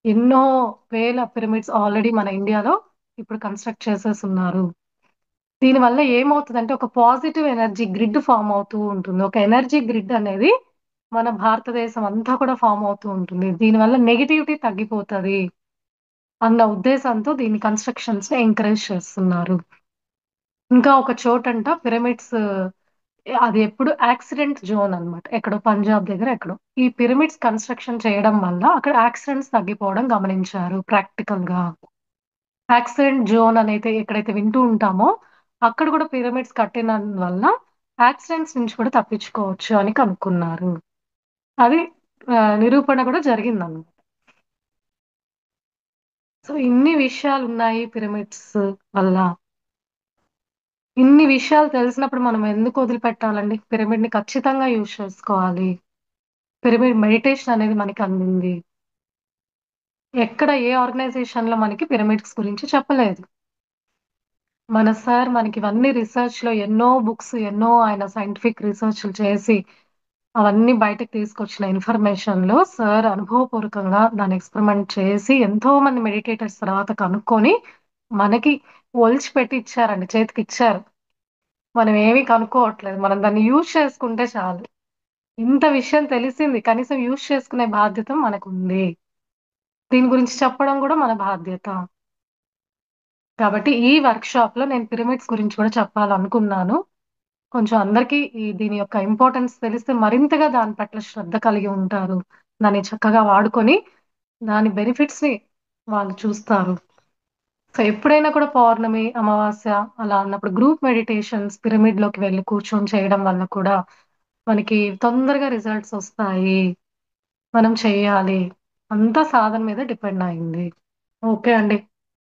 ఎన్నో వేల పిరమిడ్స్ ఆల్రెడీ మన ఇండియాలో ఇప్పుడు కన్స్ట్రక్ట్ చేసేస్తున్నారు. దీనివల్ల ఏమవుతుందంటే ఒక పాజిటివ్ ఎనర్జీ గ్రిడ్ ఫామ్ అవుతూ ఉంటుంది. ఒక ఎనర్జీ గ్రిడ్ అనేది మన భారతదేశం అంతా కూడా ఫామ్ అవుతూ ఉంటుంది. దీనివల్ల నెగిటివిటీ తగ్గిపోతది అన్న ఉద్దేశంతో దీని కన్స్ట్రక్షన్స్ ని ఎంకరేజ్ చేస్తున్నారు. ఇంకా ఒక చోటంట పిరమిడ్స్, అది ఎప్పుడు యాక్సిడెంట్ జోన్ అన్నమాట. ఎక్కడో పంజాబ్ దగ్గర ఎక్కడో ఈ పిరమిడ్స్ కన్స్ట్రక్షన్ చేయడం వల్ల అక్కడ యాక్సిడెంట్స్ తగ్గిపోవడం గమనించారు ప్రాక్టికల్ గా. యాక్సిడెంట్ జోన్ అనేది ఎక్కడైతే వింటూ ఉంటామో అక్కడ కూడా పిరమిడ్స్ కట్టిన వల్ల యాక్సిడెంట్స్ నుంచి కూడా తప్పించుకోవచ్చు అని కనుక్కున్నారు. అది నిరూపణ కూడా జరిగిందన్నమాట. సో ఇన్ని విషయాలు ఉన్నాయి పిరమిడ్స్ వల్ల. ఇన్ని విషయాలు తెలిసినప్పుడు మనం ఎందుకు వదిలిపెట్టాలండి? పిరమిడ్ ని ఖచ్చితంగా యూజ్ చేసుకోవాలి. పిరమిడ్ మెడిటేషన్ అనేది మనకి అందింది. ఎక్కడ ఏ ఆర్గనైజేషన్ లో మనకి పిరమిడ్స్ గురించి చెప్పలేదు. మన సార్ మనకి ఇవన్నీ రీసెర్చ్ లో ఎన్నో బుక్స్, ఎన్నో ఆయన సైంటిఫిక్ రీసెర్చ్ చేసి అవన్నీ బయటకు తీసుకొచ్చిన ఇన్ఫర్మేషన్ లో సార్ అనుభవపూర్వకంగా దాన్ని ఎక్స్పెరిమెంట్ చేసి ఎంతో మంది మెడిటేటర్స్ తర్వాత కనుక్కొని మనకి ఒలిచి పెట్టి ఇచ్చారండి, చేతికి ఇచ్చారు. మనం ఏమీ కనుక్కోవట్లేదు, మనం దాన్ని యూజ్ చేసుకుంటే చాలు. ఇంత విషయం తెలిసింది, కనీసం యూజ్ చేసుకునే బాధ్యత మనకు ఉంది. దీని గురించి చెప్పడం కూడా మన బాధ్యత. కాబట్టి ఈ వర్క్ షాప్ లో నేను పిరమిడ్స్ గురించి కూడా చెప్పాలనుకున్నాను. కొంచెం అందరికీ దీని యొక్క ఇంపార్టెన్స్ తెలిస్తే మరింతగా దాని పట్ల శ్రద్ధ కలిగి ఉంటారు. దాన్ని చక్కగా వాడుకొని దాని బెనిఫిట్స్ ని వాళ్ళు చూస్తారు. సో ఎప్పుడైనా కూడా పౌర్ణమి, అమావాస్య అలా అన్నప్పుడు గ్రూప్ మెడిటేషన్స్ పిరమిడ్ లోకి వెళ్ళి కూర్చొని చేయడం వల్ల కూడా మనకి తొందరగా రిజల్ట్స్ వస్తాయి. మనం చెయ్యాలి. అంతా సాధన మీద డిపెండ్ అయింది. ఓకే అండి.